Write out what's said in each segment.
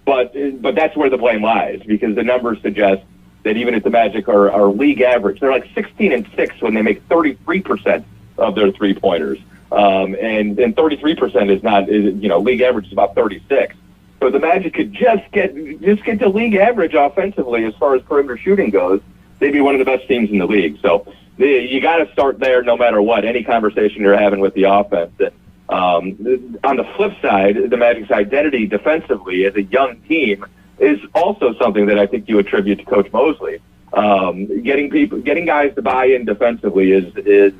But that's where the blame lies, because the numbers suggest that even if the Magic are league average, they're like 16-6 when they make 33% of their three-pointers. And 33% is not, league average is about 36. So the Magic could just get to league average offensively as far as perimeter shooting goes. They'd be one of the best teams in the league. So you got to start there no matter what, any conversation you're having with the offense. And, on the flip side, the Magic's identity defensively as a young team is also something that I think you attribute to Coach Mosley. Getting guys to buy in defensively it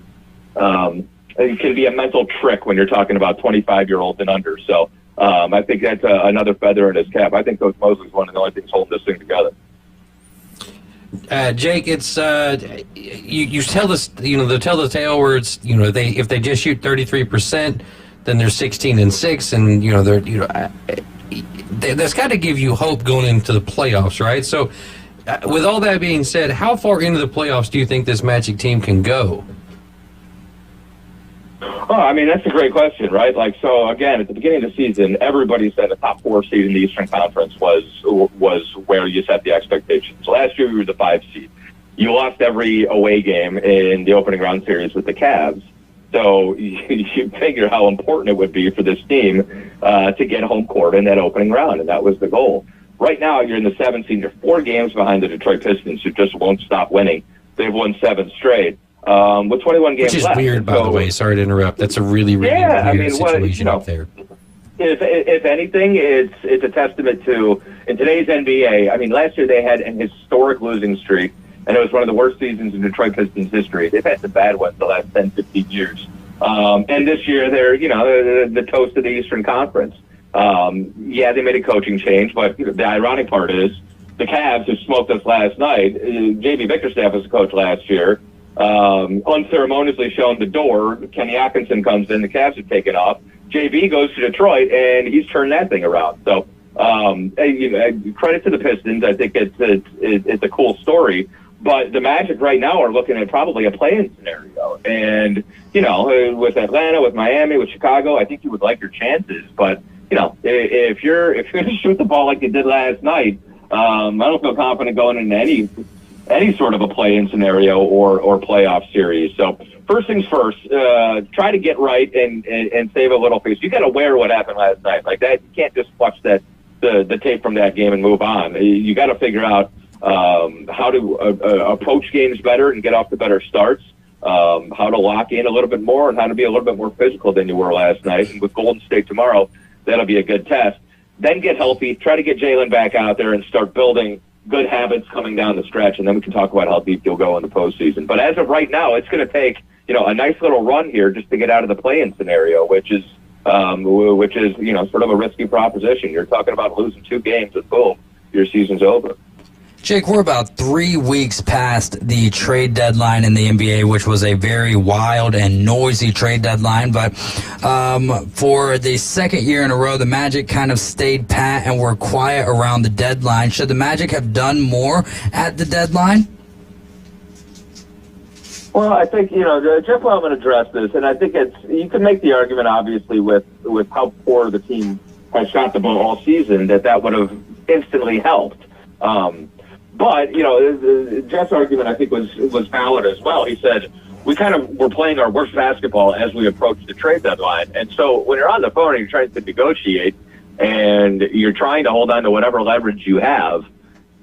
can be a mental trick when you're talking about 25-year-olds and under. So I think that's another feather in his cap. I think Coach Mosley's one of the only things holding this thing together. Jake, it's you tell this, they tell the tale where it's if they just shoot 33%, then they're 16-6, and that's got to give you hope going into the playoffs, right? So, with all that being said, how far into the playoffs do you think this Magic team can go? Oh, I mean, that's a great question, right? So again, at the beginning of the season, everybody said the top 4 seed in the Eastern Conference was where you set the expectations. Last year, we were the 5 seed. You lost every away game in the opening round series with the Cavs. So you figure how important it would be for this team to get home court in that opening round, and that was the goal. Right now, you're in the 7th seed. You're 4 games behind the Detroit Pistons, who just won't stop winning. They've won 7 straight. With 21 games left. Which is weird, by the way. Sorry to interrupt. That's a really, really weird situation up there. If anything, it's a testament to, in today's NBA, I mean, last year they had an historic losing streak, and it was one of the worst seasons in Detroit Pistons history. They've had some bad ones the last 10, 15 years. And this year they're the toast of the Eastern Conference. They made a coaching change, but the ironic part is the Cavs, who smoked us last night, J.B. Bickerstaff was the coach last year, unceremoniously shown the door. Kenny Atkinson comes in, the Cavs have taken off. JB goes to Detroit, and he's turned that thing around. So, credit to the Pistons. I think it's a cool story. But the Magic right now are looking at probably a play-in scenario. And, with Atlanta, with Miami, with Chicago, I think you would like your chances. But, if you're going to shoot the ball like you did last night, I don't feel confident going into any sort of a play-in scenario or playoff series. So first things first, try to get right and save a little face. You got to wear what happened last night like that. You can't just watch the tape from that game and move on. You got to figure out how to approach games better and get off to better starts, how to lock in a little bit more, and how to be a little bit more physical than you were last night. And with Golden State tomorrow, that'll be a good test. Then get healthy. Try to get Jalen back out there and start building good habits coming down the stretch, and then we can talk about how deep you'll go in the postseason. But as of right now, it's going to take a nice little run here just to get out of the play-in scenario, which is sort of a risky proposition. You're talking about losing 2 games, and boom, your season's over. Jake, we're about 3 weeks past the trade deadline in the NBA, which was a very wild and noisy trade deadline. But for the second year in a row, the Magic kind of stayed pat and were quiet around the deadline. Should the Magic have done more at the deadline? Well, I think, Jeff Wellman addressed this, and I think you can make the argument, obviously, with how poor the team has shot the ball all season, that would have instantly helped. But, Jeff's argument, I think, was valid as well. He said, we kind of were playing our worst basketball as we approached the trade deadline. And so when you're on the phone and you're trying to negotiate and you're trying to hold on to whatever leverage you have,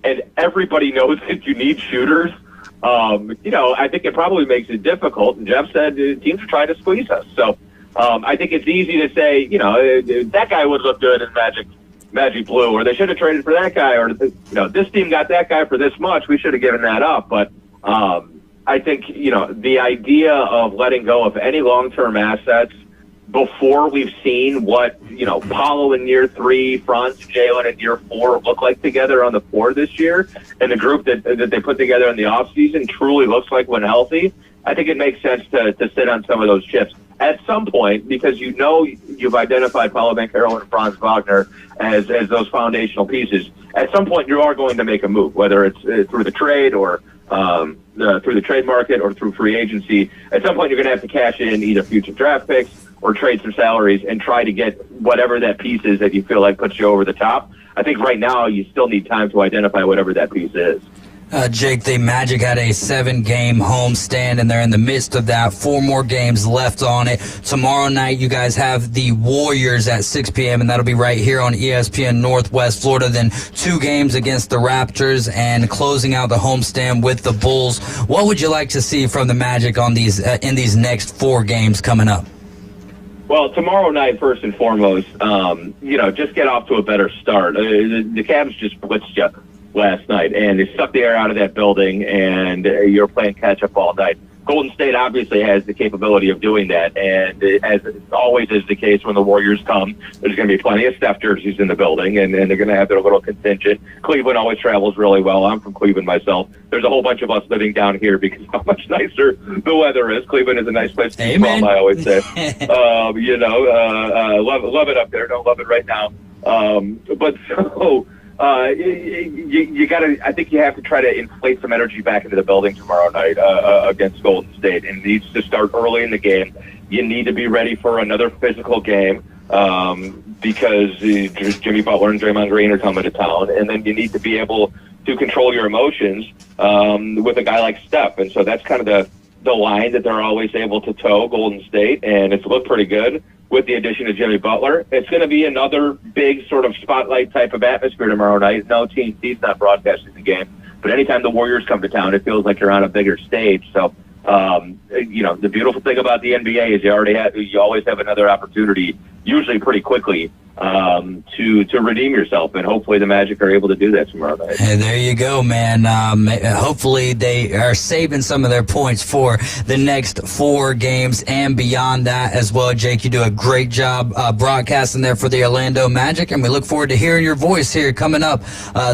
and everybody knows that you need shooters, I think it probably makes it difficult. And Jeff said teams are trying to squeeze us. So I think it's easy to say, that guy would look good in Magic Blue, or they should have traded for that guy, or this team got that guy for this much, we should have given that up. But I think the idea of letting go of any long-term assets before we've seen what Paulo in year 3, Franz, Jalen in year 4 look like together on the floor this year, and the group that they put together in the offseason truly looks like when healthy, I think it makes sense to sit on some of those chips at some point, because you've identified Paulo Banchero and Franz Wagner as those foundational pieces. At some point, you are going to make a move, whether it's through the trade or through the trade market or through free agency. At some point, you're going to have to cash in either future draft picks or trade some salaries and try to get whatever that piece is that you feel like puts you over the top. I think right now you still need time to identify whatever that piece is. Jake, the Magic had a 7-game homestand, and they're in the midst of that. 4 more games left on it. Tomorrow night, you guys have the Warriors at 6 p.m., and that'll be right here on ESPN Northwest Florida. Then 2 games against the Raptors and closing out the homestand with the Bulls. What would you like to see from the Magic on these in these next 4 games coming up? Well, tomorrow night, first and foremost, just get off to a better start. The Cavs just blitzed you last night, and they sucked the air out of that building, and you're playing catch-up all night. Golden State obviously has the capability of doing that, and as always is the case when the Warriors come, there's going to be plenty of Steph jerseys in the building, and they're going to have their little contingent. Cleveland always travels really well. I'm from Cleveland myself. There's a whole bunch of us living down here because how much nicer the weather is. Cleveland is a nice place to be from, I always say. Love it up there. Don't love it right now. You got to. I think you have to try to inflate some energy back into the building tomorrow night against Golden State, and it needs to start early in the game. You need to be ready for another physical game because Jimmy Butler and Draymond Green are coming to town, and then you need to be able to control your emotions with a guy like Steph, and so that's kind of the line that they're always able to toe Golden State, and it's looked pretty good. With the addition of Jimmy Butler, it's going to be another big sort of spotlight type of atmosphere tomorrow night. No, TNT's not broadcasting the game, but anytime the Warriors come to town, it feels like you're on a bigger stage. So, the beautiful thing about the NBA is you always have another opportunity, usually pretty quickly, to redeem yourself, and hopefully the Magic are able to do that tomorrow night. Hey, there you go, man. Hopefully they are saving some of their points for the next 4 games and beyond that as well. Jake, you do a great job broadcasting there for the Orlando Magic, and we look forward to hearing your voice here coming up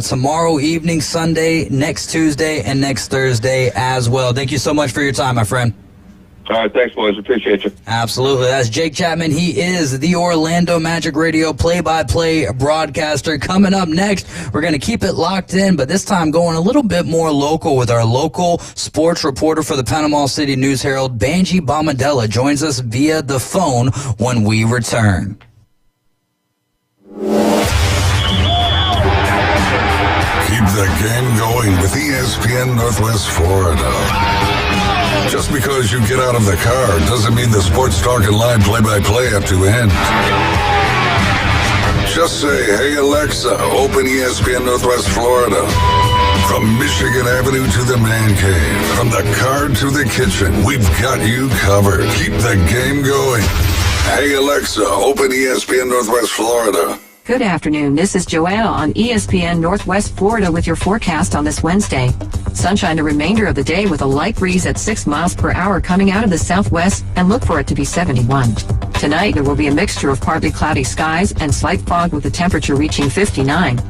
tomorrow evening, Sunday, next Tuesday, and next Thursday as well. Thank you so much for your time, my friend. All right, thanks, boys. Appreciate you. Absolutely. That's Jake Chapman. He is the Orlando Magic Radio play-by-play broadcaster. Coming up next, we're going to keep it locked in, but this time going a little bit more local with our local sports reporter for the Panama City News-Herald, Banji Bomadella, joins us via the phone when we return. Keep the game going with ESPN Northwest Florida. Just because you get out of the car doesn't mean the Sports Talk and Live play-by-play have to end. Just say, hey Alexa, open ESPN Northwest Florida. From Michigan Avenue to the Man Cave, from the car to the kitchen, we've got you covered. Keep the game going. Hey Alexa, open ESPN Northwest Florida. Good afternoon, this is Joanna on ESPN Northwest Florida with your forecast on this Wednesday. Sunshine the remainder of the day with a light breeze at 6 miles per hour coming out of the southwest, and look for it to be 71. Tonight there will be a mixture of partly cloudy skies and slight fog with the temperature reaching 59.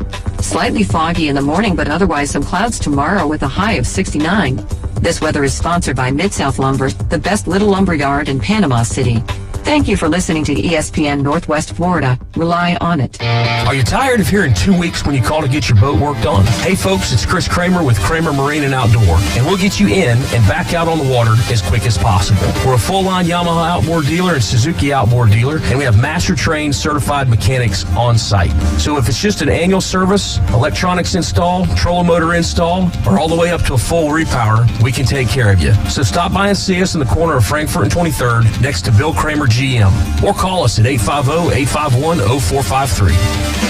Slightly foggy in the morning, but otherwise some clouds tomorrow with a high of 69. This weather is sponsored by Mid-South Lumber, the best little lumber yard in Panama City. Thank you for listening to ESPN Northwest Florida. Rely on it. Are you tired of hearing 2 weeks when you call to get your boat worked on? Hey folks, it's Chris Kramer with Kramer Marine and Outdoor, and we'll get you in and back out on the water as quick as possible. We're a full-line Yamaha outboard dealer and Suzuki outboard dealer, and we have master-trained certified mechanics on site. So if it's just an annual service, electronics install, trolling motor install, or all the way up to a full repower, we can take care of you. So stop by and see us in the corner of Frankfurt and 23rd next to Bill Kramer GM, or call us at 850-851-0453.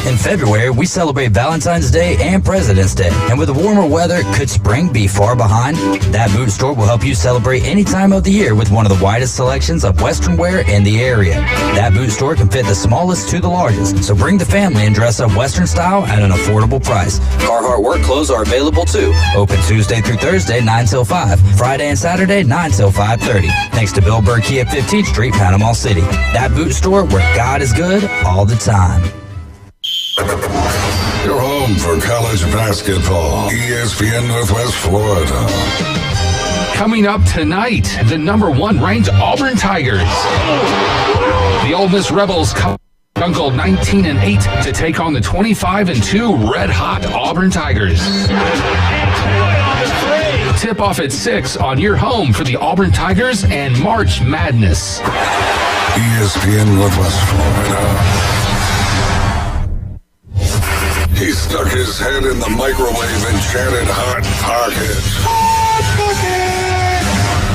In February, we celebrate Valentine's Day and President's Day. And with the warmer weather, could spring be far behind? That Boot Store will help you celebrate any time of the year with one of the widest selections of Western wear in the area. That Boot Store can fit the smallest to the largest, so bring the family and dress up Western style at an affordable price. Carhartt work clothes are available too. Open Tuesday through Thursday, 9 till 5. Friday and Saturday, 9 till 5:30. Thanks to Bill Burkey at 15th Street, Panama City. That Boot Store where God is good all the time. Your home for college basketball, ESPN Northwest Florida. Coming up tonight, the #1 ranked Auburn Tigers. The Ole Miss Rebels come jungle 19-8 to take on the 25-2 red-hot Auburn Tigers. Tip off at 6 on your home for the Auburn Tigers and March Madness. ESPN Northwest Florida. He stuck his head in the microwave and chanted Hot Pocket.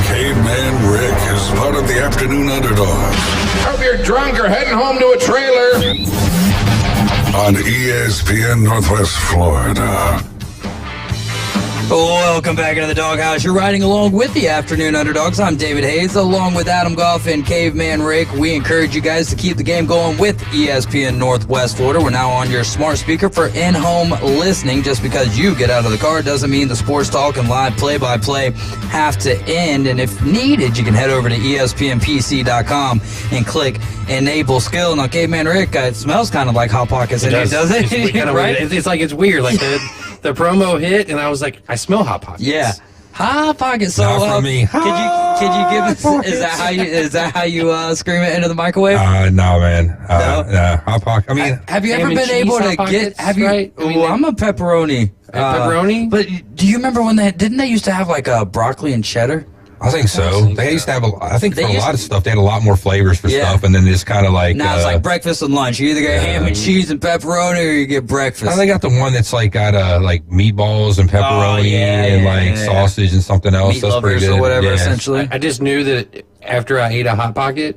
Caveman Rick is part of the Afternoon Underdogs. Hope you're drunk or heading home to a trailer. On ESPN Northwest Florida. Welcome back into the Doghouse. You're riding along with the Afternoon Underdogs. I'm David Hayes, along with Adam Goff and Caveman Rick. We encourage you guys to keep the game going with ESPN Northwest Florida. We're now on your smart speaker for in-home listening. Just because you get out of the car doesn't mean the sports talk and live play-by-play have to end. And if needed, you can head over to ESPNPC.com and click Enable Skill. Now, Caveman Rick, it smells kind of like Hot Pockets in here, doesn't it? Kind of right? weird. It's like it's weird. Like the promo hit, and I was like, I smell Hot Pockets. Yeah. Hot Pockets. So, Not from me. Could you give us? Is that how you scream it into the microwave? No, man. No? Hot Pocket. I mean, Have you ham ever and been cheese able to Hot Pockets, get? Have you? right? I mean, Well, I'm a pepperoni. Pepperoni? But do you remember when didn't they used to have like a broccoli and cheddar? I think so. They used to have I think for a lot of stuff, they had a lot more flavors for Yeah. stuff, and then just kind of like. Now it's like breakfast and lunch. You either get ham and cheese and pepperoni, or you get breakfast. They got the one that's like got like meatballs and pepperoni and like sausage and something else. Meat That's pretty lovers good. or whatever, Yeah. essentially. I just knew that after I ate a Hot Pocket,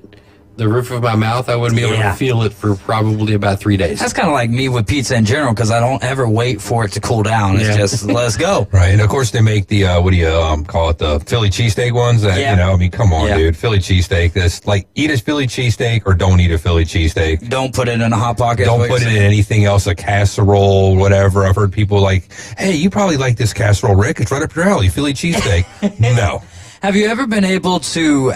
the roof of my mouth, I wouldn't be able to feel it for probably about 3 days. That's kind of like me with pizza in general, because I don't ever wait for it to cool down. It's just, let's go. Right, and of course they make the what do you call it, the Philly cheesesteak ones that I mean, come on, dude, Philly cheesesteak. This like eat a Philly cheesesteak or don't eat a Philly cheesesteak. Don't put it in a Hot Pocket. Don't put it in anything else, a casserole, whatever. I've heard people like, hey, you probably like this casserole, Rick. It's right up your alley, Philly cheesesteak. No. Have you ever been able to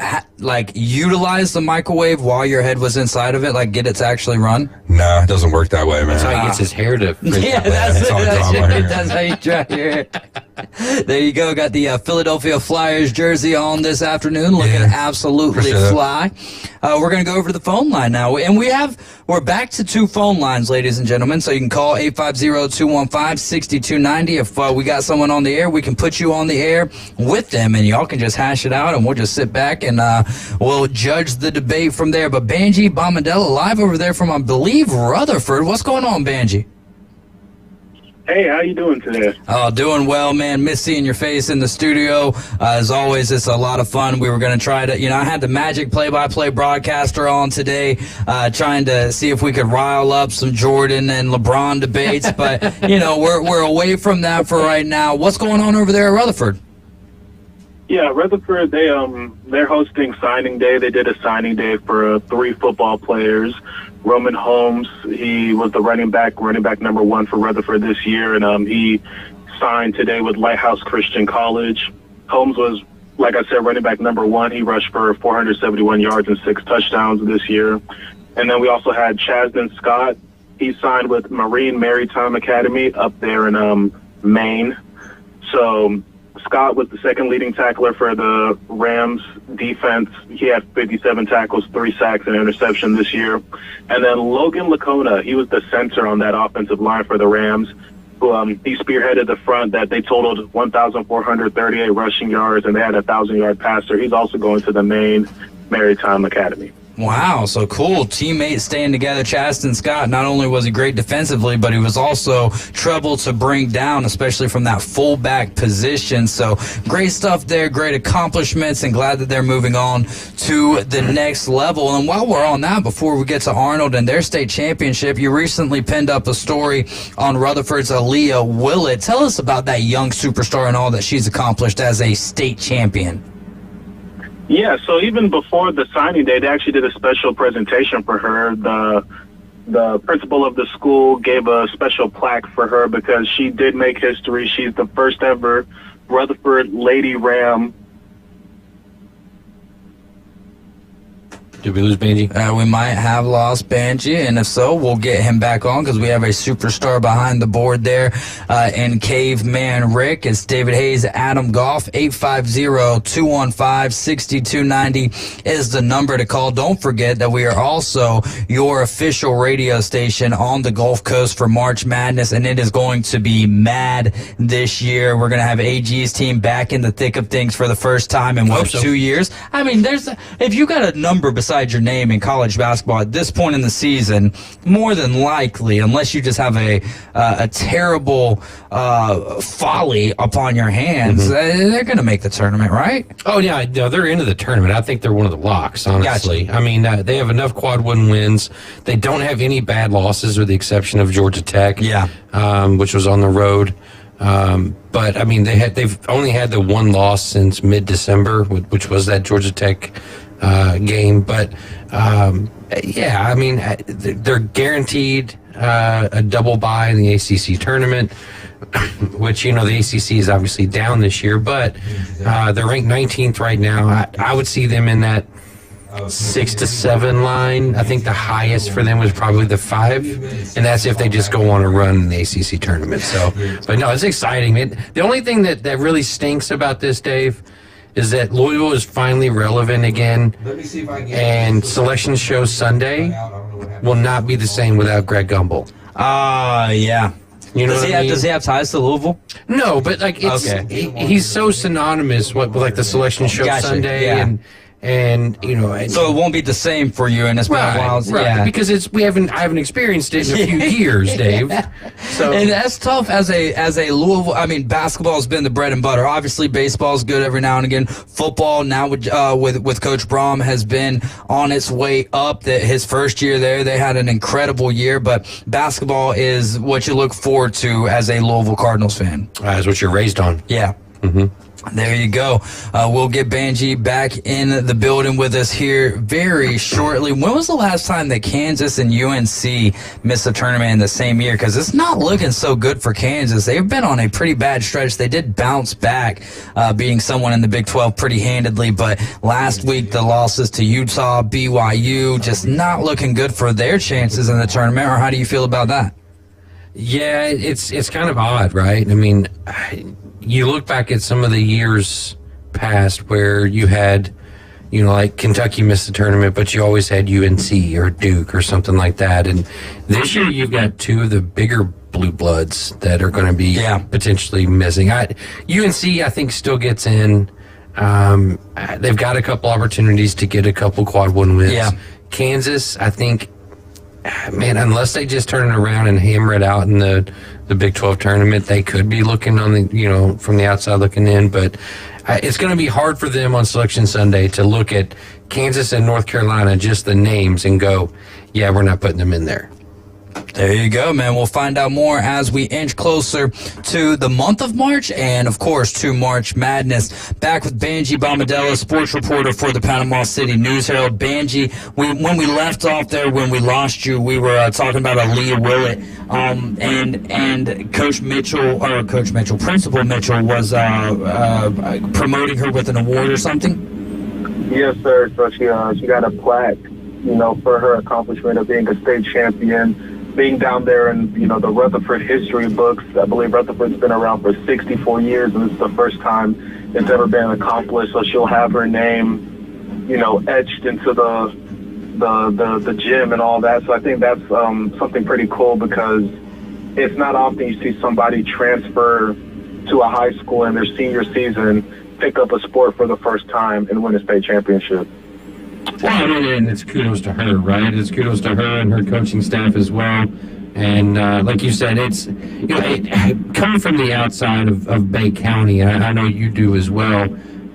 utilize the microwave while your head was inside of it, like get it to actually run? Nah, it doesn't work that way, man. That's how he gets his hair to. Yeah, that's how you dry your hair. There you go. Got the Philadelphia Flyers jersey on this afternoon, looking absolutely fly. We're going to go over to the phone line now, and we're back to 2 phone lines, ladies and gentlemen. So you can call 850-215-6290. If we got someone on the air, we can put you on the air with them, and y'all can just hash it out, and we'll just sit back and we'll judge the debate from there. But Banji Bombadella live over there from, I believe, Rutherford. What's going on, Banji? Hey, how you doing today? Oh, doing well, man. Miss seeing your face in the studio. As always, it's a lot of fun. We were going to try to, I had the Magic play-by-play broadcaster on today, trying to see if we could rile up some Jordan and LeBron debates. But, we're away from that for right now. What's going on over there at Rutherford? Yeah, Rutherford, they're hosting signing day. They did a signing day for 3 football players. Roman Holmes, he was the running back number 1 for Rutherford this year, and he signed today with Lighthouse Christian College. Holmes was, like I said, running back number 1. He rushed for 471 yards and 6 touchdowns this year. And then we also had Chasden Scott. He signed with Marine Maritime Academy up there in Maine. So Scott was the second leading tackler for the Rams defense. He had 57 tackles, 3 sacks, and an interception this year. And then Logan Lacona, he was the center on that offensive line for the Rams. Who he spearheaded the front that they totaled 1,438 rushing yards, and they had a 1,000-yard passer. He's also going to the Maine Maritime Academy. Wow, so cool. Teammates staying together. Chaston Scott, not only was he great defensively, but he was also trouble to bring down, especially from that fullback position. So great stuff there, great accomplishments, and glad that they're moving on to the next level. And while we're on that, before we get to Arnold and their state championship, you recently pinned up a story on Rutherford's Aaliyah Willett. Tell us about that young superstar and all that she's accomplished as a state champion. Yeah, so even before the signing day, they actually did a special presentation for her. The principal of the school gave a special plaque for her because she did make history. She's the first ever Rutherford Lady Ram. Did we lose Banji? We might have lost Banji, and if so, we'll get him back on because we have a superstar behind the board there in Caveman Rick. It's David Hayes, Adam Goff. 850-215-6290 is the number to call. Don't forget that we are also your official radio station on the Gulf Coast for March Madness, and it is going to be mad this year. We're going to have AG's team back in the thick of things for the first time in, 2 years? I mean, if you got a number besides beside your name in college basketball at this point in the season, more than likely, unless you just have a terrible folly upon your hands, they're going to make the tournament, right? Oh, yeah, no, they're into the tournament. I think they're one of the locks, honestly. Gotcha. I mean, they have enough quad one wins. They don't have any bad losses with the exception of Georgia Tech, which was on the road. But I mean, they've only had the one loss since mid-December, which was that Georgia Tech game. But yeah, I mean, they're guaranteed a double bye in the ACC tournament, which, you know, the ACC is obviously down this year, but they're ranked 19th right now. I would see them in that 6 to 7 line. I think the highest for them was probably the 5, and that's if they just go on a run in the ACC tournament. So, but no, it's exciting. The only thing that really stinks about this, Dave, is that Louisville is finally relevant again, and Selection Show Sunday will not be the same without Greg Gumbel. Yeah. You know does he have ties to Louisville? No, but like he's so synonymous with like the Selection Show Sunday and you know, so it won't be the same for you, and it's been a while. Right, because I haven't experienced it in a few years, Dave. So, and that's tough as a Louisville. I mean, basketball's been the bread and butter. Obviously, baseball's good every now and again. Football now with Coach Braum has been on its way up. That his first year there, they had an incredible year. But basketball is what you look forward to as a Louisville Cardinals fan. That's what you're raised on. Yeah. There you go. We'll get Banji back in the building with us here very shortly. When was the last time that Kansas and UNC missed a tournament in the same year? Because it's not looking so good for Kansas. They've been on a pretty bad stretch. They did bounce back, beating someone in the Big 12 pretty handedly. But last week, the losses to Utah, BYU, just not looking good for their chances in the tournament. Or how do you feel about that? Yeah, it's kind of odd, right? I mean, you look back at some of the years past where you had, you know, like Kentucky missed the tournament, but you always had UNC or Duke or something like that. And this year you've got two of the bigger blue bloods that are going to be potentially missing. UNC, I think, still gets in. They've got a couple opportunities to get a couple quad one wins. Yeah. Kansas, I think, man, unless they just turn it around and hammer it out in the Big 12 tournament, they could be looking on the, you know, from the outside looking in. But it's going to be hard for them on Selection Sunday to look at Kansas and North Carolina, just the names, and go, yeah, we're not putting them in there. There you go, man. We'll find out more as we inch closer to the month of March and, of course, to March Madness. Back with Banji Bombadella, sports reporter for the Panama City News Herald. Banji, when we left off there, when we lost you, we were talking about Aaliyah Willett, and Principal Mitchell was promoting her with an award or something? Yes, sir. So she got a plaque, you know, for her accomplishment of being a state champion, being down there in, you know, the Rutherford history books. I believe Rutherford's been around for 64 years, and it's the first time it's ever been accomplished. So she'll have her name, you know, etched into the gym and all that. So I think that's something pretty cool, because it's not often you see somebody transfer to a high school in their senior season, pick up a sport for the first time, and win a state championship. Well, and it's kudos to her, right? It's kudos to her and her coaching staff as well. And like you said, it's, you know, coming from the outside of Bay County, I know you do as well.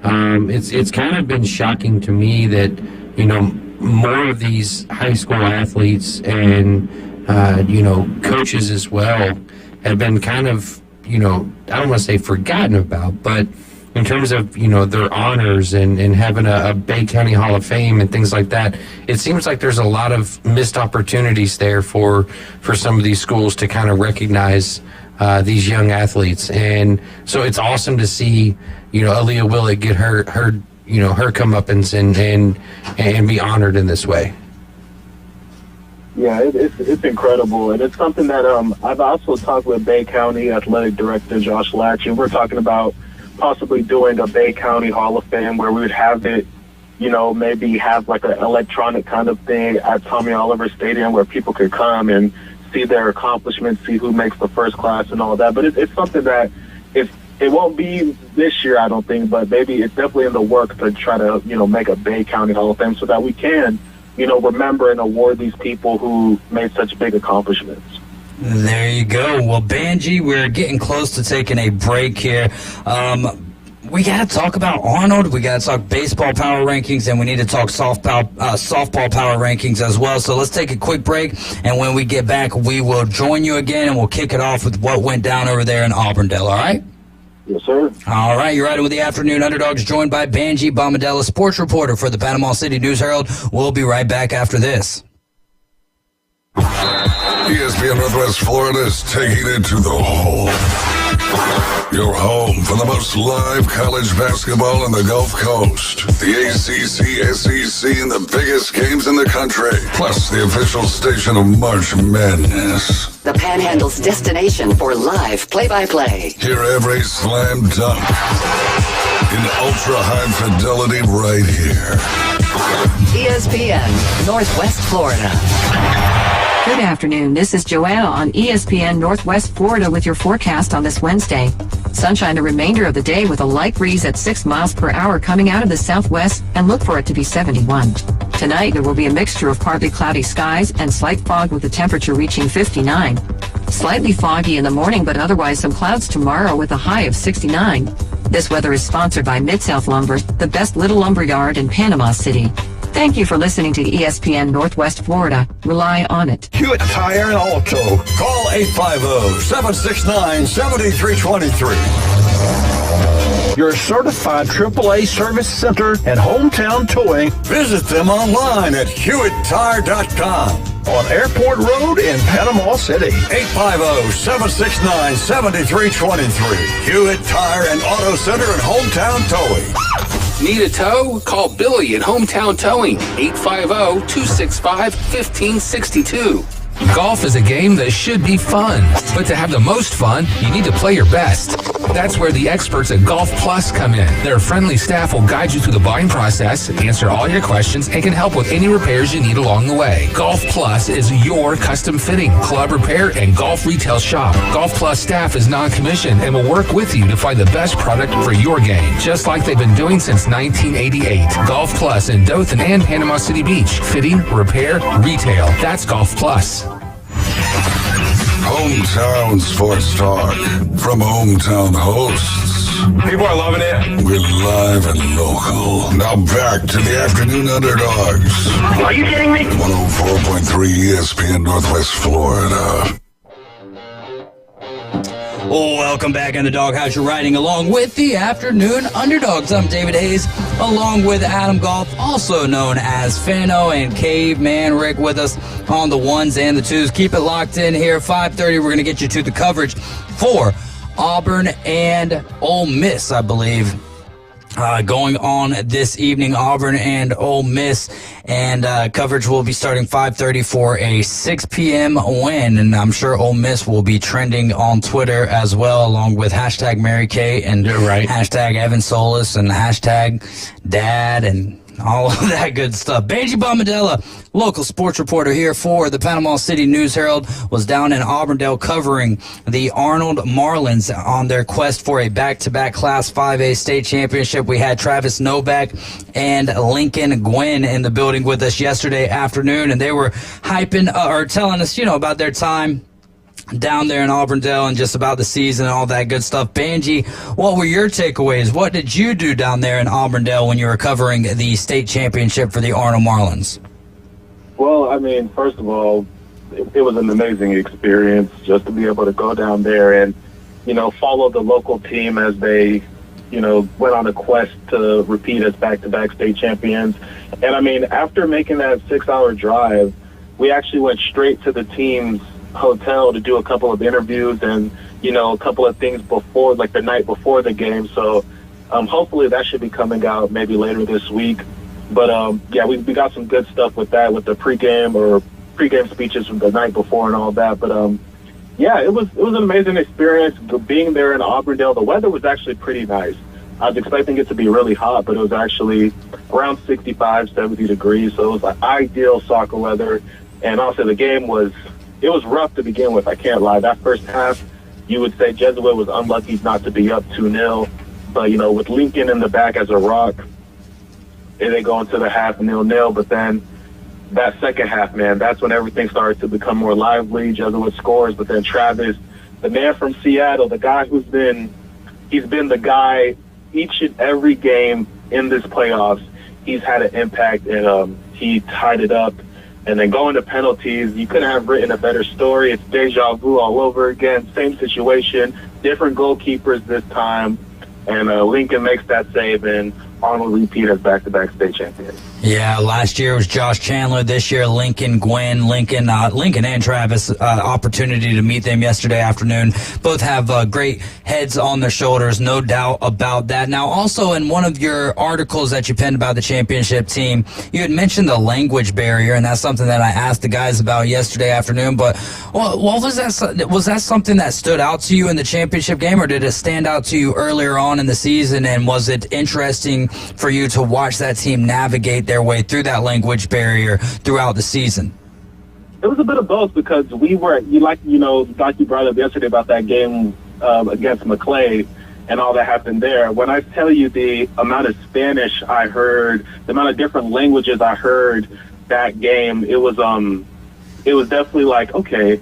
It's kind of been shocking to me that, you know, more of these high school athletes and you know, coaches as well have been kind of, you know, I don't want to say forgotten about, but in terms of, you know, their honors and having a Bay County Hall of Fame and things like that, it seems like there's a lot of missed opportunities there for some of these schools to kind of recognize these young athletes. And so it's awesome to see, you know, Aaliyah Willett get her you know, her comeuppance and be honored in this way. Yeah, it's incredible, and it's something that I've also talked with Bay County Athletic Director Josh Latch, and we're talking about possibly doing a Bay County Hall of Fame where we would have it, you know, maybe have like an electronic kind of thing at Tommy Oliver Stadium where people could come and see their accomplishments, see who makes the first class and all that. But it's something that if it won't be this year, I don't think, but maybe it's definitely in the works to try to, make a Bay County Hall of Fame so that we can, remember and award these people who made such big accomplishments. There you go. Well, Banji, we're getting close to taking a break here. We got to talk about Arnold. We got to talk baseball power rankings, and we need to talk softball power rankings as well. So let's take a quick break, and when we get back, we will join you again, and we'll kick it off with what went down over there in Auburndale, all right? Yes, sir. All right, you're riding with the Afternoon Underdogs, joined by Banji Bombadella, sports reporter for the Panama City News-Herald. We'll be right back after this. ESPN Northwest Florida is taking it to the hole. Your home for the most live college basketball on the Gulf Coast. The ACC, SEC, and the biggest games in the country. Plus the official station of March Madness. The Panhandle's destination for live play-by-play. Hear every slam dunk in ultra-high fidelity right here. ESPN, Northwest Florida. Good afternoon. This is Joanna on ESPN Northwest Florida with your forecast on this Wednesday. Sunshine the remainder of the day with a light breeze at 6 miles per hour coming out of the southwest, and look for it to be 71. Tonight there will be a mixture of partly cloudy skies and slight fog with the temperature reaching 59. Slightly foggy in the morning, but otherwise some clouds tomorrow with a high of 69. This weather is sponsored by Mid-South Lumber, the best little lumber yard in Panama City. Thank you for listening to ESPN Northwest Florida. Rely on it. Hewitt Tire and Auto. Call 850-769-7323. Your certified AAA service center and hometown towing. Visit them online at HewittTire.com. On Airport Road in Panama City. 850-769-7323. Hewitt Tire and Auto Center and hometown towing. Need a tow? Call Billy at Hometown Towing, 850-265-1562. Golf is a game that should be fun, but to have the most fun, you need to play your best. That's where the experts at Golf Plus come in. Their friendly staff will guide you through the buying process, answer all your questions, and can help with any repairs you need along the way. Golf Plus is your custom fitting, club repair, and golf retail shop. Golf Plus staff is non-commissioned and will work with you to find the best product for your game, just like they've been doing since 1988. Golf Plus in Dothan and Panama City Beach. Fitting, repair, retail. That's Golf Plus. Hometown Sports Talk from hometown hosts. People are loving it. We're live and local. Now back to the Afternoon Underdogs. Are you kidding me? 104.3 ESPN Northwest Florida. Welcome back in the Doghouse. You're riding along with the Afternoon Underdogs. I'm David Hayes, along with Adam Golf, also known as Fano, and Caveman Rick with us on the ones and the twos. Keep it locked in here. 5:30, we're going to get you to the coverage for Auburn and Ole Miss, I believe. Going on this evening, Auburn and Ole Miss, and coverage will be starting 5:30 for a 6 p.m. win, and I'm sure Ole Miss will be trending on Twitter as well, along with hashtag Mary Kate and hashtag Evan Solis and hashtag Dad and all of that good stuff. Banji Bombadella, local sports reporter here for the Panama City News-Herald, was down in Auburndale covering the Arnold Marlins on their quest for a back-to-back Class 5A state championship. We had Travis Novak and Lincoln Gwynn in the building with us yesterday afternoon, and they were hyping or telling us, about their time down there in Auburndale and just about the season and all that good stuff. Banji, what were your takeaways? What did you do down there in Auburndale when you were covering the state championship for the Arnold Marlins? Well, first of all, it was an amazing experience just to be able to go down there and, follow the local team as they, went on a quest to repeat as back-to-back state champions. And, after making that 6-hour drive, we actually went straight to the team's hotel to do a couple of interviews and a couple of things before, like the night before the game. So hopefully that should be coming out maybe later this week. But we got some good stuff with that, with the pregame speeches from the night before and all that. But it was an amazing experience being there in Auburndale. The weather was actually pretty nice. I was expecting it to be really hot, but it was actually around 65, 70 degrees. So it was like ideal soccer weather. And also the game was rough to begin with. I can't lie. That first half, you would say Jesuit was unlucky not to be up 2-0. But, with Lincoln in the back as a rock, and they go into the half 0-0. But then that second half, man, that's when everything started to become more lively. Jesuit scores, but then Travis, the man from Seattle, the guy he's been the guy each and every game in this playoffs. He's had an impact, and he tied it up. And then going to penalties, you couldn't have written a better story. It's deja vu all over again. Same situation, different goalkeepers this time. And Lincoln makes that save, and Arnold repeat as back-to-back state champions. Yeah, last year was Josh Chandler. This year, Lincoln and Travis. Opportunity to meet them yesterday afternoon. Both have great heads on their shoulders, no doubt about that. Now, also in one of your articles that you penned about the championship team, you had mentioned the language barrier, and that's something that I asked the guys about yesterday afternoon. But what was that? Was that something that stood out to you in the championship game, or did it stand out to you earlier on in the season? And was it interesting for you to watch that team navigate their way through that language barrier throughout the season? It was a bit of both, because we were, like you brought up yesterday about that game against McClay and all that happened there. When I tell you the amount of Spanish I heard, the amount of different languages I heard that game, it was definitely like, okay,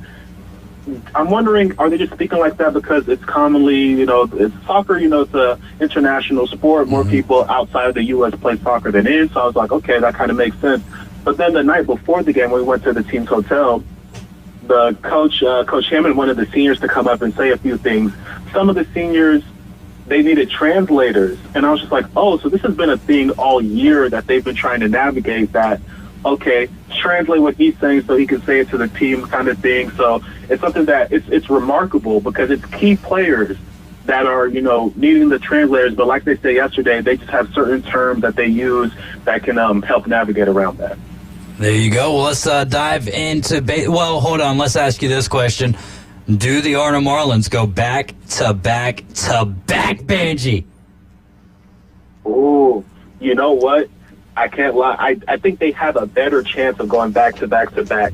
I'm wondering, are they just speaking like that because it's commonly, it's soccer, it's an international sport. More people outside of the U.S. play soccer than in. So I was like, okay, that kind of makes sense. But then the night before the game, when we went to the team's hotel, the Coach Hammond wanted the seniors to come up and say a few things. Some of the seniors, they needed translators. And I was just like, oh, so this has been a thing all year that they've been trying to navigate that. Okay, translate what he's saying so he can say it to the team kind of thing. So it's something that it's remarkable, because it's key players that are, needing the translators. But like they said yesterday, they just have certain terms that they use that can help navigate around that. There you go. Well, let's dive into well, hold on. Let's ask you this question. Do the Arnold Marlins go back to back to back, Benji? Ooh, you know what? I can't lie. I think they have a better chance of going back to back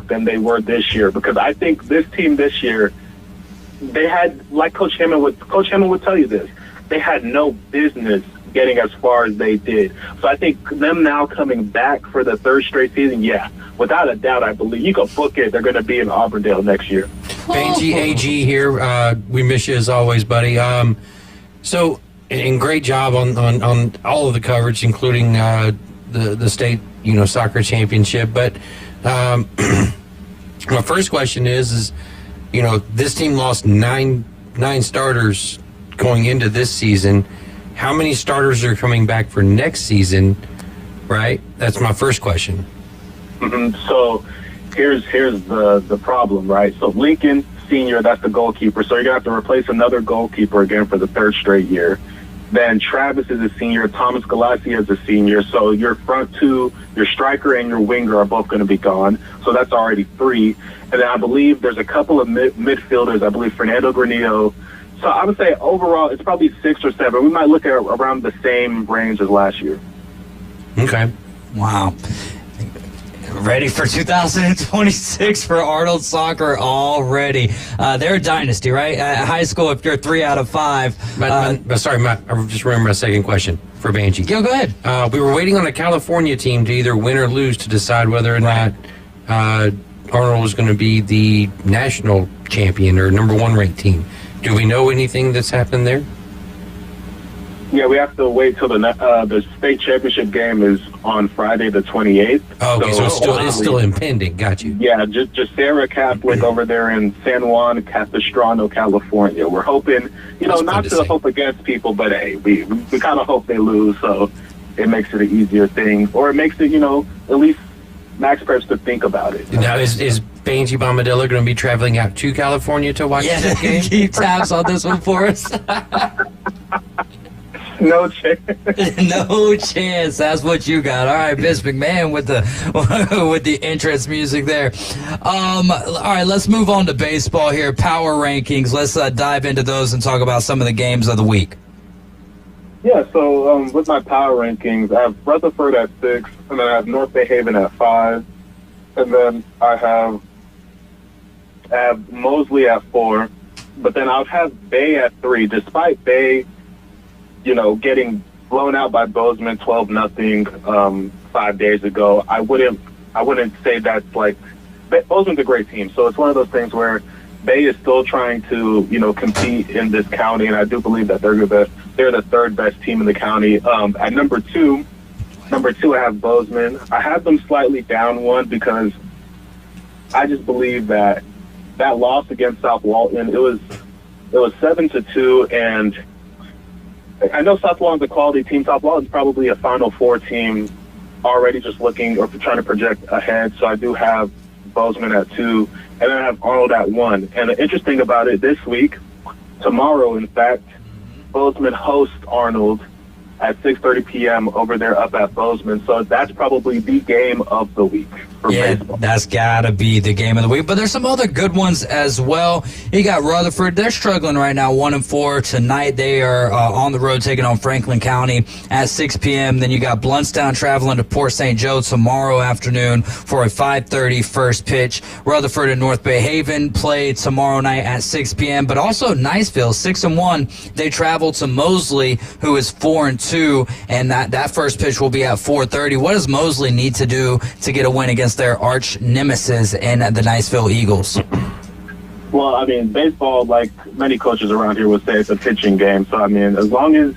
than they were this year, because I think this team this year, they had, like Coach Hammond would tell you this, they had no business getting as far as they did. So I think them now coming back for the third straight season, yeah, without a doubt, I believe you can book it. They're going to be in Auburndale next year. Benji AG here. We miss you as always, buddy. So, and great job on all of the coverage, including the state, soccer championship. But my first question is, this team lost nine starters going into this season. How many starters are coming back for next season? Right? That's my first question. Mm-hmm. So here's the problem, right? So Lincoln Senior, that's the goalkeeper. So you're gonna have to replace another goalkeeper again for the third straight year. Then Travis is a senior. Thomas Galassi is a senior. So your front two, your striker and your winger are both going to be gone. So that's already 3. And then I believe there's a couple of midfielders. I believe Fernando Granillo. So I would say overall it's probably 6 or 7. We might look at around the same range as last year. Okay. Wow. Ready for 2026 for Arnold Soccer already. They're a dynasty, right? High school, if you're 3 out of 5. But sorry, Matt, I just remember my second question for Banshee. Yeah, go ahead. We were waiting on a California team to either win or lose to decide whether or not Arnold was going to be the national champion or number 1 ranked team. Do we know anything that's happened there? Yeah, we have to wait till the state championship game is on Friday the 28th. Oh, okay, so it's still impending. Got you. Yeah, just Sarah Catholic over there in San Juan Capistrano, California. We're hoping, not to hope against people, but hey, we kind of hope they lose, so it makes it an easier thing, or it makes it, at least Max preps to think about it. Now, is Banji Bombadilla going to be traveling out to California to watch that game? Keep tabs on this one for us. No chance. No chance. That's what you got. All right, Vince McMahon with the entrance music there. All right, let's move on to baseball here. Power rankings. Let's dive into those and talk about some of the games of the week. Yeah, so with my power rankings, I have Rutherford at 6, and then I have North Bay Haven at 5, and then I have Mosley at 4, but then I would have Bay at 3, despite Bay, getting blown out by Bozeman 12-0 5 days ago. I wouldn't say that's like Bozeman's a great team, so it's one of those things where Bay is still trying to compete in this county, and I do believe that they're the third best team in the county. At number two, I have Bozeman. I have them slightly down one because I just believe that loss against South Walton, it was 7-2, and I know South Walton's a quality team. South Walton's probably a Final Four team already, just looking or trying to project ahead. So I do have Bozeman at 2, and then I have Arnold at 1. And the interesting about it, this week, tomorrow, in fact, Bozeman hosts Arnold at 6:30 p.m. over there up at Bozeman. So that's probably the game of the week for baseball. That's got to be the game of the week. But there's some other good ones as well. You got Rutherford. They're struggling right now, 1-4. Tonight they are on the road taking on Franklin County at 6 p.m. Then you got Bluntstown traveling to Port St. Joe tomorrow afternoon for a 5:30 first pitch. Rutherford and North Bay Haven play tomorrow night at 6 p.m. But also Niceville, 6-1. They travel to Mosley, who is 4-2. And that first pitch will be at 4:30. What does Mosley need to do to get a win against their arch nemesis in the Niceville Eagles? Well, I mean, baseball, like many coaches around here would say, it's a pitching game. So, I mean, as long as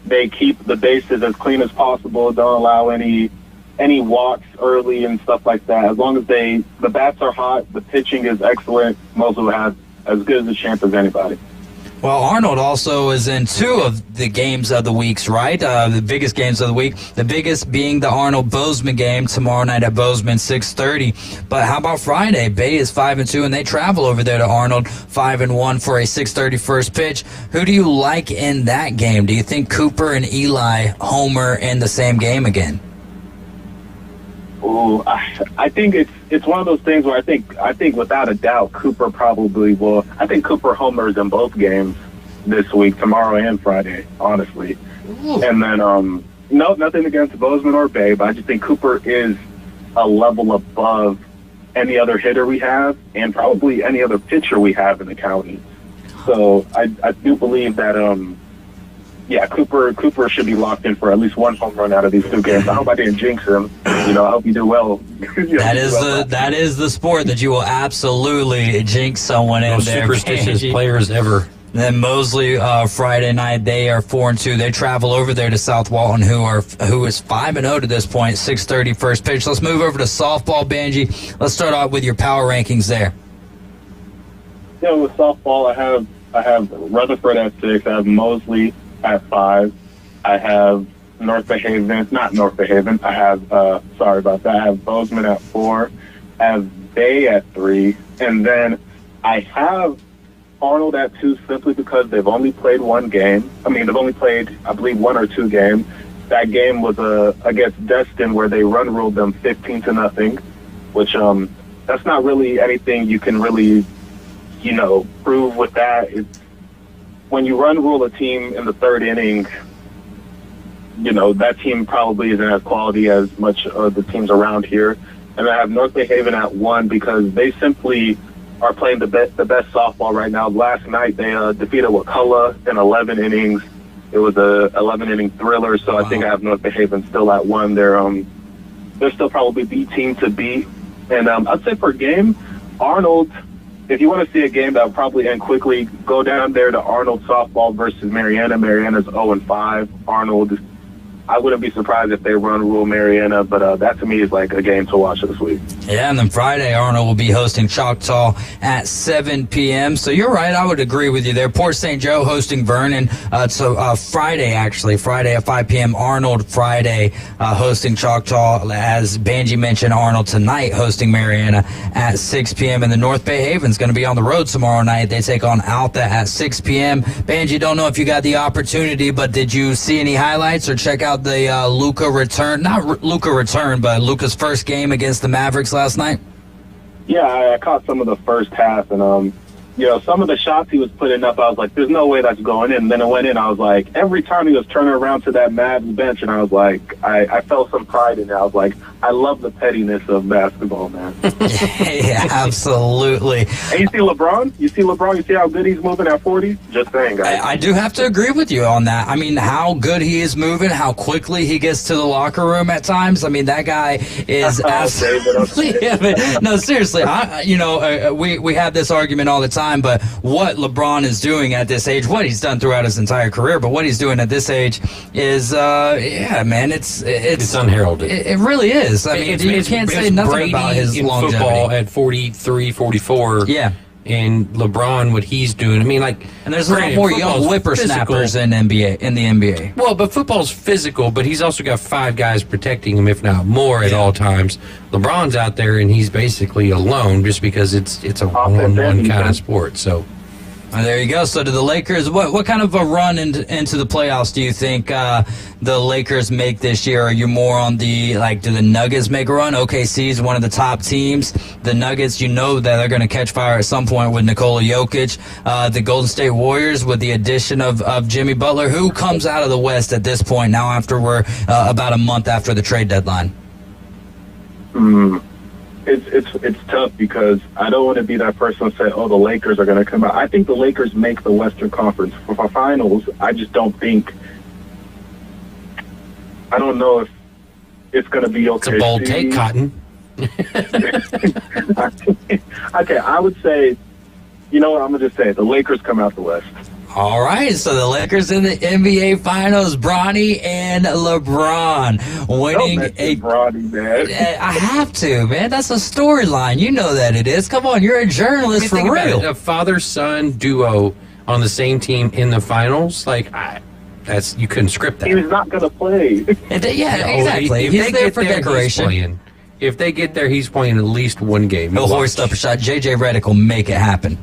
they keep the bases as clean as possible, don't allow any walks early and stuff like that, as long as the bats are hot, the pitching is excellent, Mosley will have as good as a chance as anybody. Well, Arnold also is in 2 of the games of the weeks, right? The biggest games of the week. The biggest being the Arnold-Bozeman game tomorrow night at Bozeman, 6:30. But how about Friday? Bay is 5-2, and they travel over there to Arnold, 5-1 for a 6:30 first pitch. Who do you like in that game? Do you think Cooper and Eli homer in the same game again? Ooh, I think it's one of those things where I think without a doubt Cooper probably will. I think Cooper homers in both games this week, tomorrow and Friday, honestly. Ooh. And then no, nothing against Bozeman or Bay, but I just think Cooper is a level above any other hitter we have and probably any other pitcher we have in the county. So I do believe that Cooper should be locked in for at least one home run out of these 2 games. I hope I didn't jinx him. I hope you do well. That is the sport that you will absolutely jinx someone in. Most superstitious players ever. Then Mosley, Friday night, they are 4-2. They travel over there to South Walton, who is 5-0 to this point. 6:30 first pitch. Let's move over to softball, Banji. Let's start off with your power rankings there. Yeah, with softball, I have Rutherford at 6. I have Mosley at 5. I have not North Bay Haven. I have, sorry about that. I have Bozeman at 4. I have Bay at 3. And then I have Arnold at 2 simply because they've only played one game. I mean, they've only played, I believe, 1 or 2 games. That game was against Destin where they run ruled them 15-0, which that's not really anything you can really, prove with that. When you run rule a team in the 3rd inning, that team probably isn't as quality as much of the teams around here. And I have North Bay Haven at 1 because they simply are playing the best softball right now. Last night they defeated Wakulla in 11 innings. It was a 11-inning thriller, so wow. I think I have North Bay Haven still at 1. They're still probably the team to beat. And I'd say per game, Arnold, if you want to see a game that will probably end quickly, go down there to Arnold softball versus Mariana. Mariana's 0-5. Arnold, I wouldn't be surprised if they run rule Mariana, but that to me is like a game to watch this week. Yeah, and then Friday, Arnold will be hosting Choctaw at 7 p.m. So you're right, I would agree with you there. Port St. Joe hosting Vernon. Friday at 5 p.m. Arnold Friday hosting Choctaw. As Banji mentioned, Arnold tonight hosting Mariana at 6 p.m. And the North Bay Haven's going to be on the road tomorrow night. They take on Alta at 6 p.m. Banji, don't know if you got the opportunity, but did you see any highlights or check out the Luka return? Not Luka return, but Luka's first game against the Mavericks last night? Yeah, I caught some of the first half, and some of the shots he was putting up, I was like, there's no way that's going in. And then it went in. I was like, every time he was turning around to that Madden bench, and I was like, I felt some pride in it. I was like, I love the pettiness of basketball, man. Yeah, absolutely. And you see LeBron? You see how good he's moving at 40? Just saying, guys. I do have to agree with you on that. I mean, how good he is moving, how quickly he gets to the locker room at times. I mean, that guy is absolutely. No, seriously. We have this argument all the time, but what LeBron is doing at this age, what he's done throughout his entire career, but what he's doing at this age is, man, it's unheralded. It really is. I mean, you can't say nothing Brady about his in longevity. Football at 43, 44. Yeah. And LeBron, what he's doing. I mean, and there's a lot more young whippersnappers in the NBA. Well, but football's physical, but he's also got 5 guys protecting him, if not more, at all times. LeBron's out there, and he's basically alone just because it's a one-on-one kind of sport. So. There you go. So to the Lakers, what kind of a run into the playoffs do you think the Lakers make this year? Are you more on do the Nuggets make a run? OKC is one of the top teams. The Nuggets, that they're going to catch fire at some point with Nikola Jokic. The Golden State Warriors with the addition of Jimmy Butler. Who comes out of the West at this point now after we're about a month after the trade deadline? It's tough because I don't want to be that person to say, the Lakers are going to come out. I think the Lakers make the Western Conference for finals. I just don't think. I don't know if it's going to be okay. It's a bold take, Cotton. Okay, I would say, I'm going to just say it. The Lakers come out the West. All right, so the Lakers in the NBA Finals, Bronny and LeBron winning Bronny, man. I have to, man. That's a storyline. You know that it is. Come on, you're a journalist for real. A father-son duo on the same team in the finals, you couldn't script that. He was not going to play. Exactly. He's there for decoration. If they get there, he's playing at least one game. He'll hoist up a shot. JJ Redick will make it happen.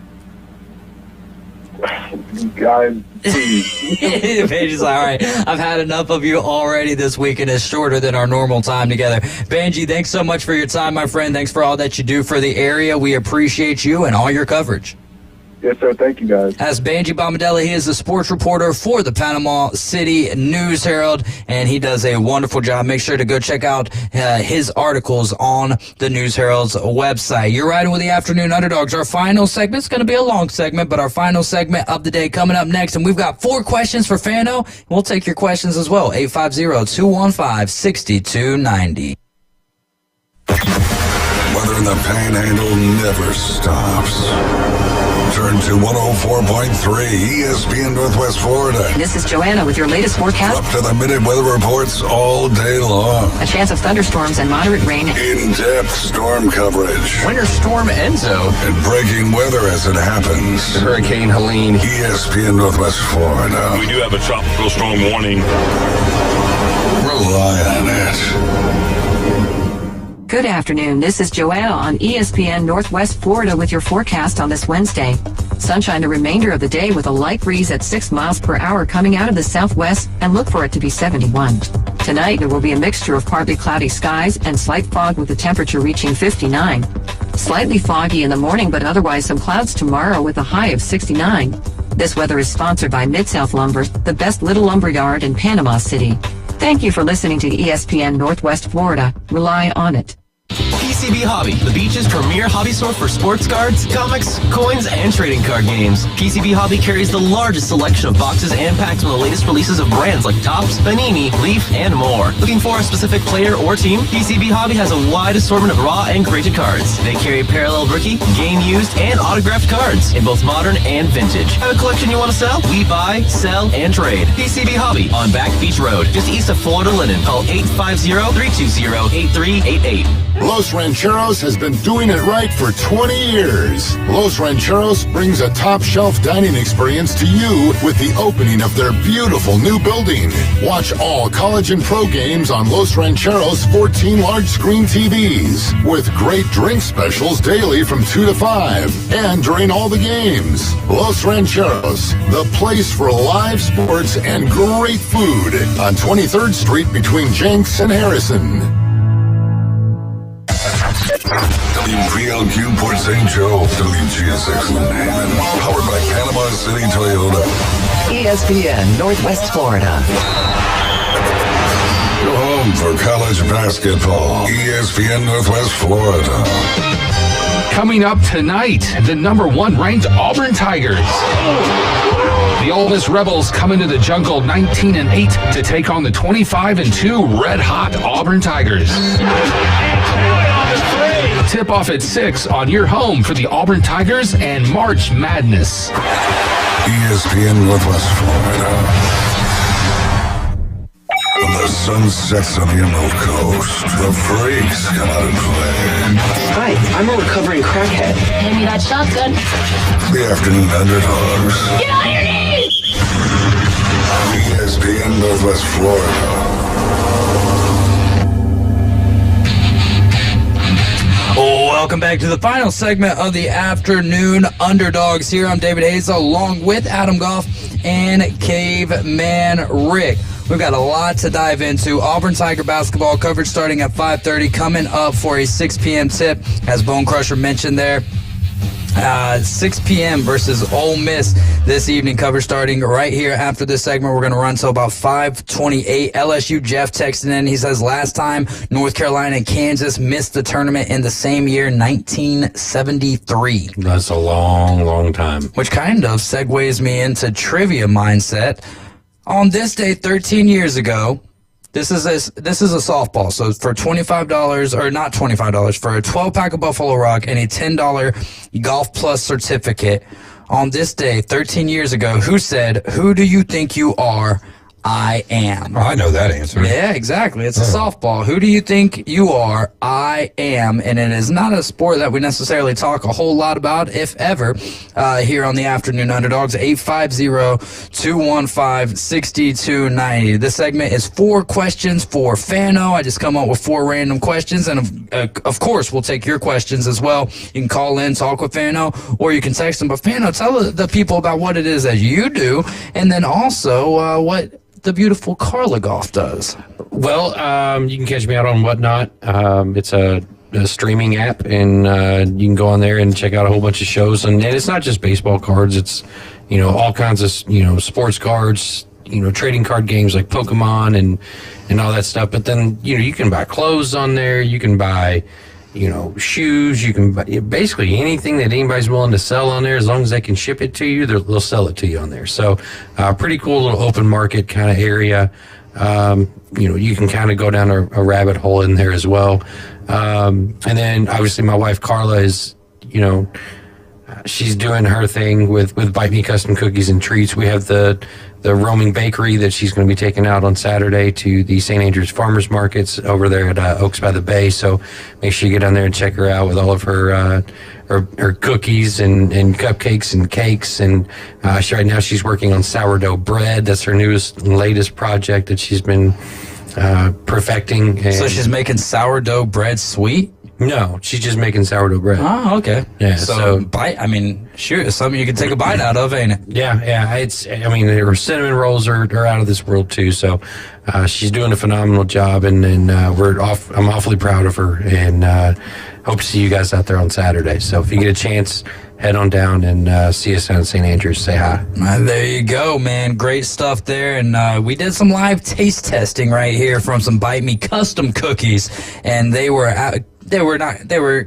Guys, please. Benji's like, all right, I've had enough of you already this week, and it's shorter than our normal time together. Benji, thanks so much for your time, my friend. Thanks for all that you do for the area. We appreciate you and all your coverage. Yes, sir. Thank you, guys. That's Benji Bombadella. He is the sports reporter for the Panama City News Herald, and he does a wonderful job. Make sure to go check out his articles on the News Herald's website. You're riding with the Afternoon Underdogs. Our final segment is going to be a long segment, but our final segment of the day coming up next, and we've got 4 questions for Fano. We'll take your questions as well. 850-215-6290. Weather in the Panhandle never stops. Turn to 104.3 ESPN Northwest Florida. This is Joanna with your latest forecast. Up to the minute weather reports all day long. A chance of thunderstorms and moderate rain. In-depth storm coverage. Winter Storm Enzo. And breaking weather as it happens. Hurricane Helene. ESPN Northwest Florida. We do have a tropical storm warning. Rely on it. Good afternoon. This is Joanna on ESPN Northwest Florida with your forecast on this Wednesday. Sunshine the remainder of the day with a light breeze at 6 miles per hour coming out of the southwest, and look for it to be 71. Tonight there will be a mixture of partly cloudy skies and slight fog with the temperature reaching 59. Slightly foggy in the morning, but otherwise some clouds tomorrow with a high of 69. This weather is sponsored by Mid-South Lumber, the best little lumber yard in Panama City. Thank you for listening to ESPN Northwest Florida. Rely on it. PCB Hobby, the beach's premier hobby store for sports cards, comics, coins, and trading card games. PCB Hobby carries the largest selection of boxes and packs from the latest releases of brands like Topps, Panini, Leaf, and more. Looking for a specific player or team? PCB Hobby has a wide assortment of raw and graded cards. They carry parallel rookie, game used, and autographed cards in both modern and vintage. Have a collection you want to sell? We buy, sell, and trade. PCB Hobby on Back Beach Road, just east of Florida Linen. Call 850-320-8388. Los Rancheros has been doing it right for 20 years. Los Rancheros brings a top-shelf dining experience to you with the opening of their beautiful new building. Watch all college and pro games on Los Rancheros' 14 large-screen TVs with great drink specials daily from 2 to 5 and during all the games. Los Rancheros, the place for live sports and great food on 23rd Street between Jenks and Harrison. WPLQ Port St. Joe, WGSX New Haven. Powered by Panama City Toyota. ESPN Northwest Florida. Your home for college basketball. ESPN Northwest Florida. Coming up tonight, the number 1 ranked Auburn Tigers. The Ole Miss Rebels come into the jungle 19-8 to take on the 25-2 red-hot Auburn Tigers. Tip-off at 6 on your home for the Auburn Tigers and March Madness. ESPN Northwest Florida. When the sun sets on the Emerald Coast, the freaks come out and play. Hi, I'm a recovering crackhead. Hand me that shotgun. The Afternoon Underdogs. Get on your knees! ESPN Northwest Florida. Welcome back to the final segment of the Afternoon Underdogs. Here I'm David Hayes along with Adam Goff and Caveman Rick. We've got a lot to dive into. Auburn Tiger basketball coverage starting at 5:30, coming up for a 6 p.m. tip, as Bone Crusher mentioned there. 6 p.m. versus Ole Miss this evening. Coverage starting right here after this segment. We're going to run till about 5:28. LSU Jeff texting in. He says last time North Carolina and Kansas missed the tournament in the same year, 1973. That's a long, long time. Which kind of segues me into trivia mindset. On this day 13 years ago, this is a softball. So for $25, or not $25, for a 12-pack of Buffalo Rock and a $10 Golf Plus certificate, on this day 13 years ago, who said, "Who do you think you are? I am." Oh, I know that answer. Yeah, exactly. It's a softball. Who do you think you are? I am. And it is not a sport that we necessarily talk a whole lot about, if ever, here on the Afternoon Underdogs. 850-215-6290. This segment is 4 questions for Fano. I just come up with 4 random questions, and of course, we'll take your questions as well. You can call in, talk with Fano, or you can text them. But Fano, tell the people about what it is that you do, and then also what the beautiful Carla Goff does. Well, you can catch me out on Whatnot. It's a streaming app, and you can go on there and check out a whole bunch of shows. And it's not just baseball cards. It's, all kinds of, sports cards, trading card games like Pokemon and all that stuff. But then, you can buy clothes on there. You can buy, shoes. You can buy basically anything that anybody's willing to sell on there. As long as they can ship it to you, they'll sell it to you on there. So pretty cool little open market kind of area. You can kind of go down a rabbit hole in there as well. And then obviously my wife Carla is, she's doing her thing with Bite Me Custom Cookies and Treats. We have the roaming bakery that she's going to be taking out on Saturday to the St. Andrews Farmers Markets over there at Oaks by the Bay. So make sure you get down there and check her out with all of her cookies and cupcakes and cakes. And right now she's working on sourdough bread. That's her newest and latest project that she's been perfecting. And so she's making sourdough bread sweet? No, she's just making sourdough bread. Oh, okay. Yeah. So shoot, it's something you can take a bite out of, ain't it? Yeah. Her cinnamon rolls are out of this world too. So she's doing a phenomenal job, and I'm awfully proud of her, and hope to see you guys out there on Saturday. So if you get a chance, head on down and see us down at St. Andrews. Say hi. There you go, man. Great stuff there. And we did some live taste testing right here from some Bite Me Custom Cookies, and they were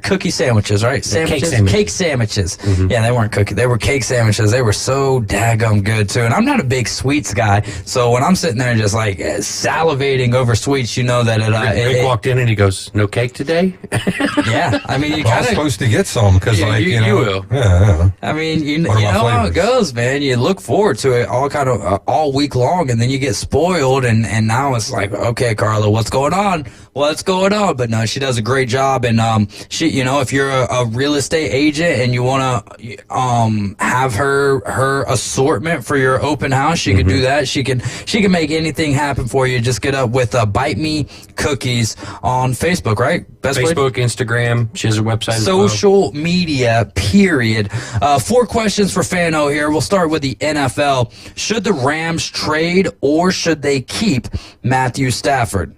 cookie sandwiches, right? Cake sandwiches. Mm-hmm. Yeah, they weren't cookie. They were cake sandwiches. They were so daggum good too. And I'm not a big sweets guy, so when I'm sitting there just like salivating over sweets, that Rick walked in and he goes, "No cake today?" Yeah, I mean, you kind of supposed to get some because you will. Yeah. I mean, you know how it goes, man. You look forward to it all week long, and then you get spoiled, and now it's like, okay, Carla, what's going on? But no, she does a great job. And she, if you're a real estate agent and you want to have her assortment for your open house, she can do that. She can make anything happen for you. Just get up with Bite Me Cookies on Facebook, right? Facebook, Instagram. She has a website. Social media, period. 4 questions for Fano here. We'll start with the NFL. Should the Rams trade or should they keep Matthew Stafford?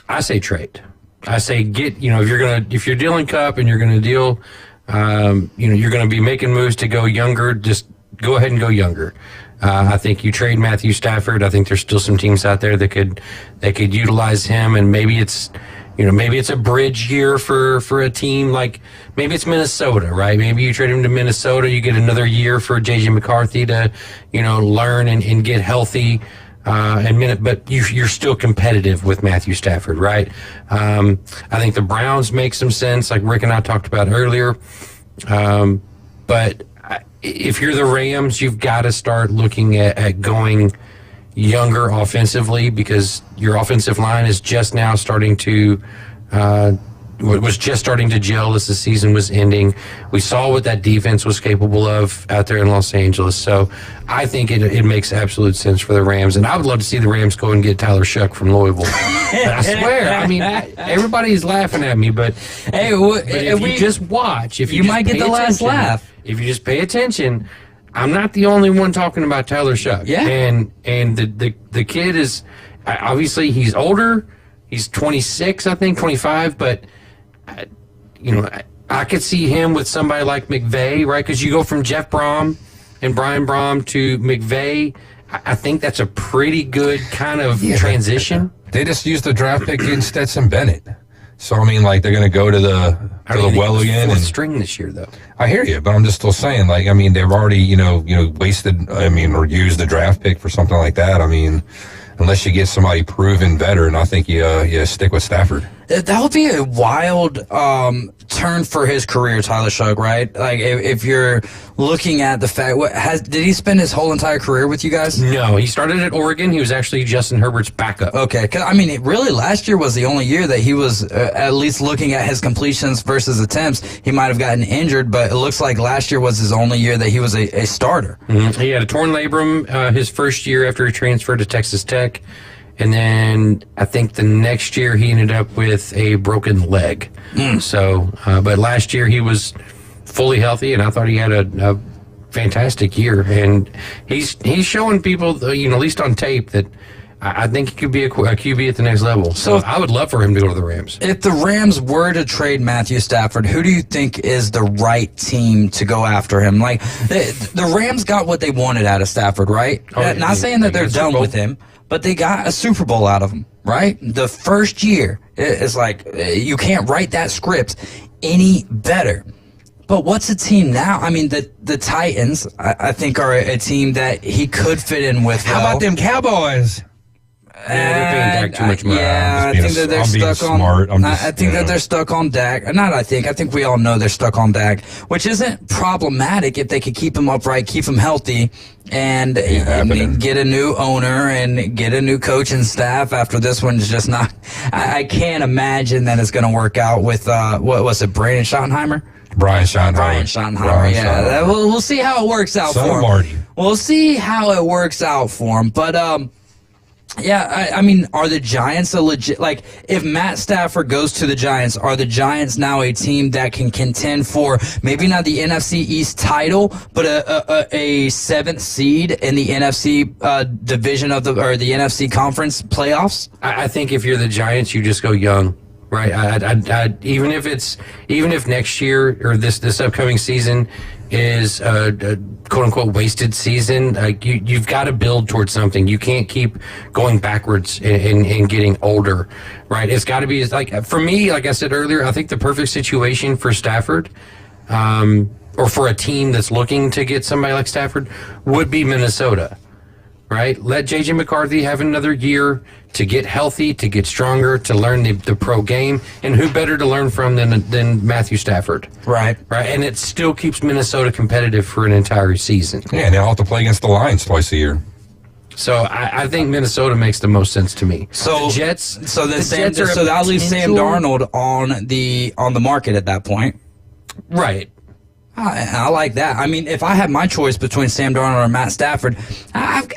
I say trade. I say if you're dealing Cup and you're gonna deal, you're gonna be making moves to go younger. Just go ahead and go younger. I think you trade Matthew Stafford. I think there's still some teams out there that could utilize him, and maybe it's a bridge year for a team like maybe it's Minnesota, right? Maybe you trade him to Minnesota, you get another year for JJ McCarthy to learn and get healthy. But you're still competitive with Matthew Stafford, right? I think the Browns make some sense, like Rick and I talked about earlier. But if you're the Rams, you've got to start looking at going younger offensively, because your offensive line is just now starting to was just starting to gel as the season was ending. We saw what that defense was capable of out there in Los Angeles. So I think it makes absolute sense for the Rams. And I would love to see the Rams go and get Tyler Shuck from Louisville. I swear. I mean, everybody's laughing at me, but if you just watch, you might get the last laugh. If you just pay attention, I'm not the only one talking about Tyler Shuck. Yeah. And the kid is, obviously he's older. He's 26, I think, 25, but I could see him with somebody like McVay, right? Because you go from Jeff Brom and Brian Brom to McVay. I think that's a pretty good kind of transition. They just used the draft pick in Stetson Bennett. So, I mean, like, they're going to go to the well again. Fourth string this year, though. I hear you, but I'm just still saying, like, I mean, they've already, wasted, or used the draft pick for something like that. I mean, unless you get somebody proven veteran, I think you stick with Stafford. That would be a wild turn for his career, Tyler Shuck, right? Like, if you're looking at the fact, did he spend his whole entire career with you guys? No, he started at Oregon. He was actually Justin Herbert's backup. Okay, because, I mean, really, last year was the only year that he was at least looking at his completions versus attempts. He might have gotten injured, but it looks like last year was his only year that he was a starter. Mm-hmm. He had a torn labrum his first year after he transferred to Texas Tech. And then I think the next year he ended up with a broken leg. So, but last year he was fully healthy, and I thought he had a fantastic year. And he's showing people, at least on tape, that I think he could be a QB at the next level. So I would love for him to go to the Rams. If the Rams were to trade Matthew Stafford, who do you think is the right team to go after him? Like, the Rams got what they wanted out of Stafford, right? Not saying that they're done with him, but they got a Super Bowl out of him, right? The first year, it's like you can't write that script any better. But what's a team now? I mean, the Titans, I think, are a team that he could fit in with. How about them Cowboys? They're paying Dak too much money. Yeah, I think that they're stuck on. I think that they're stuck on Dak. I think we all know they're stuck on Dak, which isn't problematic if they could keep him upright, keep him healthy, and get a new owner and get a new coaching staff. After this one's just not. I can't imagine that it's going to work out with what was it, Brian Schottenheimer? Brian Schottenheimer. We'll see how it works out for him. Marty. We'll see how it works out for him, but yeah, I mean, are the Giants a legit, like, if Matt Stafford goes to the Giants, are the Giants now a team that can contend for maybe not the NFC East title, but a seventh seed in the NFC division of the NFC conference playoffs? I think if you're the Giants, you just go young, right? Even if next year or this upcoming season is a quote unquote wasted season, you've got to build towards something. You can't keep going backwards and getting older, right? It's got to be like, for me, like I said earlier, I think the perfect situation for Stafford, or for a team that's looking to get somebody like Stafford, would be Minnesota, right? Let JJ McCarthy have another year to get healthy, to get stronger, to learn the pro game, and who better to learn from than Matthew Stafford? Right. And it still keeps Minnesota competitive for an entire season. Yeah, and they'll have to play against the Lions twice a year. So I think Minnesota makes the most sense to me. So the Jets. So that leaves Sam Darnold on the market at that point. Right. I like that. I mean, if I had my choice between Sam Darnold or Matt Stafford, I've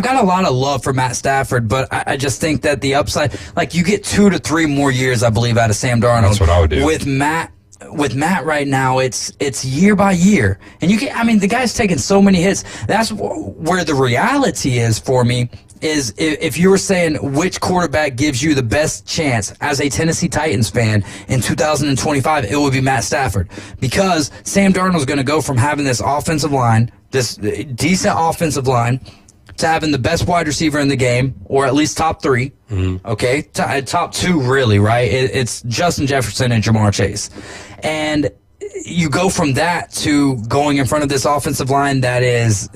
got a lot of love for Matt Stafford, but I just think that the upside, like, you get 2 to 3 more years, I believe, out of Sam Darnold. That's what I would do. With Matt right now, it's year by year, and the guy's taking so many hits. That's where the reality is for me. is if you were saying which quarterback gives you the best chance as a Tennessee Titans fan in 2025, it would be Matt Stafford, because Sam Darnold's going to go from having this offensive line, this decent offensive line, to having the best wide receiver in the game, or at least top 3. Okay, top 2 really, right? It's Justin Jefferson and Jamar Chase, and you go from that to going in front of this offensive line that is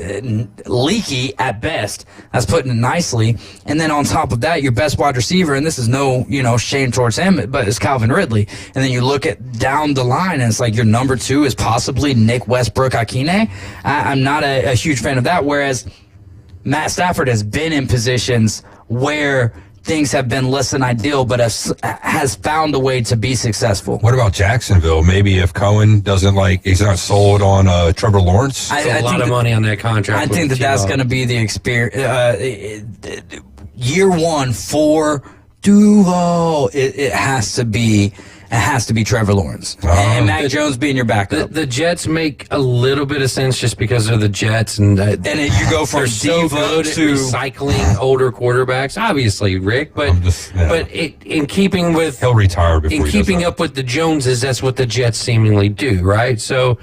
leaky at best. That's putting it nicely. And then on top of that, your best wide receiver, and this is no, shame towards him, but it's Calvin Ridley. And then you look at down the line, and it's like your number 2 is possibly Nick Westbrook-Akine. I'm not a huge fan of that, whereas Matt Stafford has been in positions where things have been less than ideal, but has found a way to be successful. What about Jacksonville? Maybe if Cohen doesn't he's not sold on Trevor Lawrence. A lot of money on that contract. I think that's going to be the experience. Year 1 for Duval. It has to be. It has to be Trevor Lawrence. And Mac Jones being your backup. The Jets make a little bit of sense just because they're the Jets. And you go from Devo to recycling older quarterbacks, obviously, Rick. But in keeping with... He'll retire before in keeping up with the Joneses, that's what the Jets seemingly do, right? So...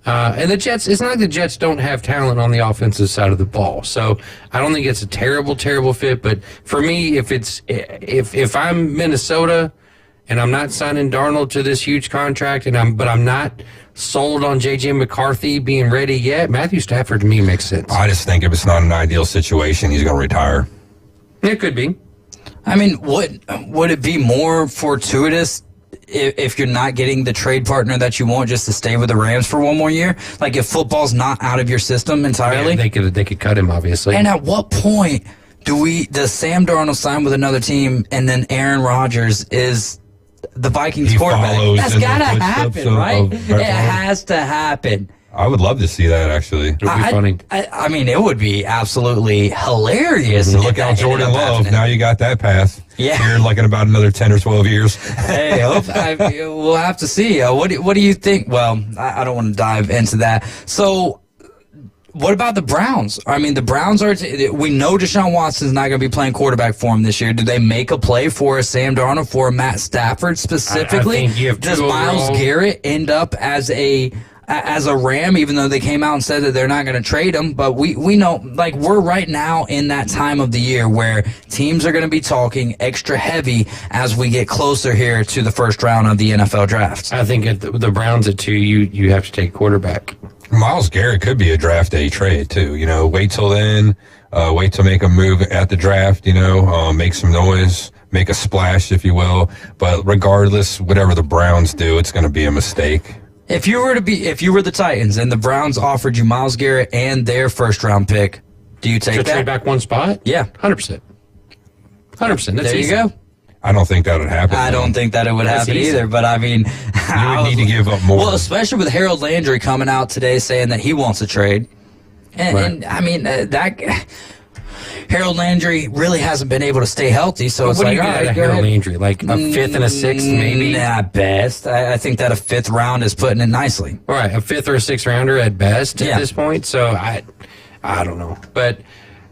and the Jets, it's not like the Jets don't have talent on the offensive side of the ball. So I don't think it's a terrible, terrible fit. But for me, if I'm Minnesota... and I'm not signing Darnold to this huge contract, but I'm not sold on J.J. McCarthy being ready yet, Matthew Stafford to me makes sense. I just think if it's not an ideal situation, he's going to retire. It could be. I mean, would it be more fortuitous if you're not getting the trade partner that you want just to stay with the Rams for one more year? Like if football's not out of your system entirely? Yeah, they could cut him, obviously. And at what point does Sam Darnold sign with another team and then Aaron Rodgers is the Vikings quarterback? That's got to happen, right? It has to happen. I would love to see that, actually. It would be funny. I mean, it would be absolutely hilarious. Look out, Jordan Love. Now you got that path. Yeah. Here in about another 10 or 12 years. Hey, we'll have to see. What do you think? Well, I don't want to dive into that. So, what about the Browns? I mean, the Browns we know Deshaun Watson's not going to be playing quarterback for him this year. Do they make a play for Sam Darnold, for Matt Stafford specifically? I think you have Does Myles Garrett end up as a Ram, even though they came out and said that they're not going to trade him? But we know, we're right now in that time of the year where teams are going to be talking extra heavy as we get closer here to the first round of the NFL draft. I think at the Browns at 2, you have to take quarterback. Myles Garrett could be a draft day trade, too. Wait till then. Wait to make a move at the draft, make some noise, make a splash, if you will. But regardless, whatever the Browns do, it's going to be a mistake. If you were the Titans and the Browns offered you Myles Garrett and their first round pick, do you take that? Trade back one spot? Yeah. 100%. 100%. There you go. I don't think that would happen. I don't think that it would happen either, but I mean... You would need to give up more. Well, especially with Harold Landry coming out today saying that he wants a trade. And I mean, Harold Landry really hasn't been able to stay healthy, so it's like, all right, Harold Landry, like a 5th and a 6th, maybe? At best. I think that a 5th round is putting it nicely. All right, a 5th or a 6th rounder at best at this point, so I don't know. But,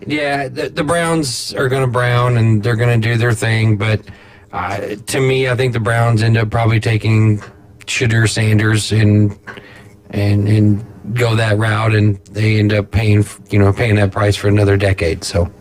yeah, the Browns are going to Brown, and they're going to do their thing, but to me, I think the Browns end up probably taking Shadur Sanders and go that route, and they end up paying that price for another decade, so...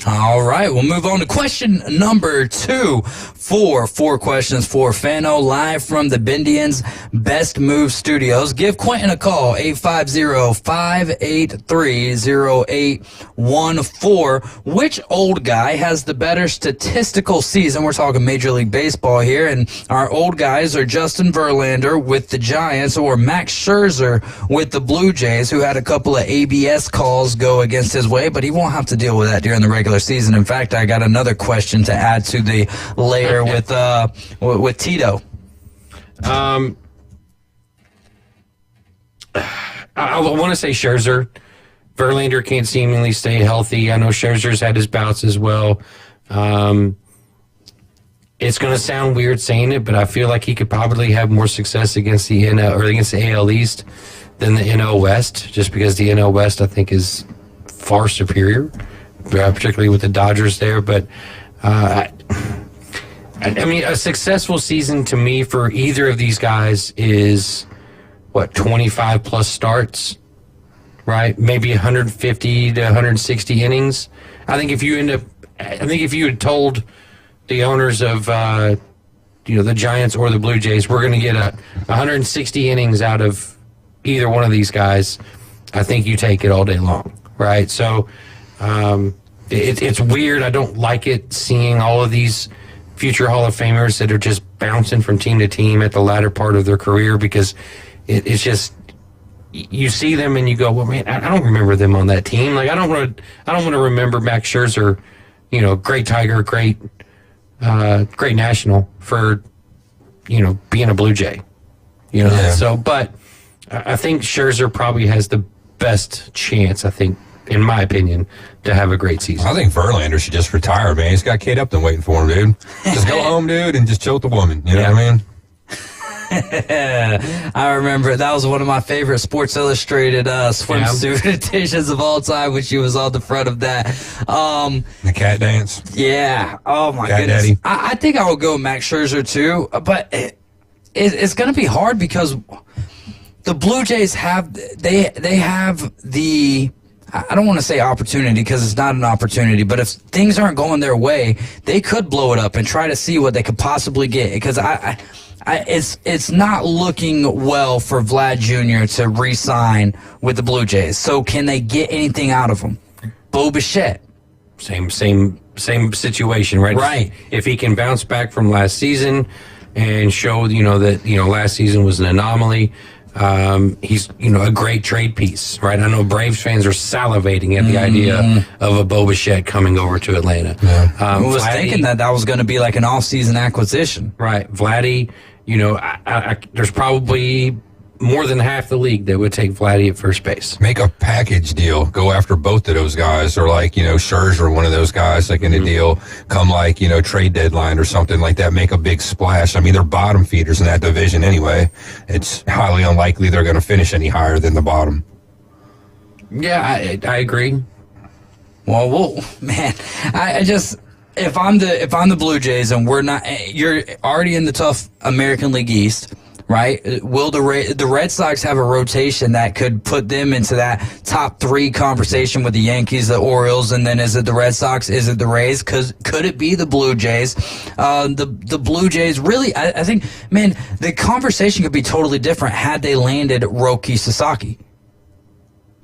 All right, we'll move on to question number 2 for 4 questions for Fano, live from the Bendians Best Move Studios. Give Quentin a call, 850-583-0814. Which old guy has the better statistical season? We're talking Major League Baseball here, and our old guys are Justin Verlander with the Giants or Max Scherzer with the Blue Jays, who had a couple of ABS calls go against his way, but he won't have to deal with that during the regular season. In fact, I got another question to add to the layer with Tito. I want to say Scherzer. Verlander can't seemingly stay healthy. I know Scherzer's had his bouts as well. It's going to sound weird saying it, but I feel like he could probably have more success against the AL East than the NL West, just because the NL West I think is far superior. particularly with the Dodgers there. But I mean, a successful season to me for either of these guys is 25 plus starts, right? Maybe 150 to 160 innings. I think if you had told the owners of the Giants or the Blue Jays, we're going to get 160 innings out of either one of these guys, I think you take it all day long, right? So it's weird. I don't like it seeing all of these future Hall of Famers that are just bouncing from team to team at the latter part of their career, because it's just, you see them and you go, well, man, I don't remember them on that team. Like, I don't want to remember Max Scherzer, great Tiger, great national for, being a Blue Jay, Yeah. So, but I think Scherzer probably has the best chance, I think, in my opinion, to have a great season. I think Verlander should just retire, man. He's got Kate Upton waiting for him, dude. Just go home, dude, and just chill with the woman. You know what I mean? I remember that was one of my favorite Sports Illustrated swimsuit editions of all time, when she was on the front of that. The cat dance. Yeah. Oh my Cat goodness. Daddy. I think I would go Max Scherzer too, but it's going to be hard because the Blue Jays have the. I don't want to say opportunity, because it's not an opportunity, but if things aren't going their way, they could blow it up and try to see what they could possibly get. Because it's not looking well for Vlad Jr. to re-sign with the Blue Jays. So can they get anything out of him? Bo Bichette. Same situation, right? Right. If he can bounce back from last season and show, that, last season was an anomaly, he's, a great trade piece, right? I know Braves fans are salivating at the idea of a Bo Bichette coming over to Atlanta. Yeah. I was thinking that was going to be like an off-season acquisition. Right. Vladdy, there's probably more than half the league that would take Vladdy at first base. Make a package deal. Go after both of those guys, or like, Scherzer, one of those guys, like in a deal, come like, trade deadline or something like that. Make a big splash. I mean, they're bottom feeders in that division anyway. It's highly unlikely they're going to finish any higher than the bottom. Yeah, I agree. Well, man, I just, if I'm the Blue Jays and you're already in the tough American League East, right? Will the Red Sox have a rotation that could put them into that top 3 conversation with the Yankees, the Orioles, and then is it the Red Sox? Is it the Rays? Could it be the Blue Jays? The Blue Jays, really, I think, man, the conversation could be totally different had they landed Roki Sasaki.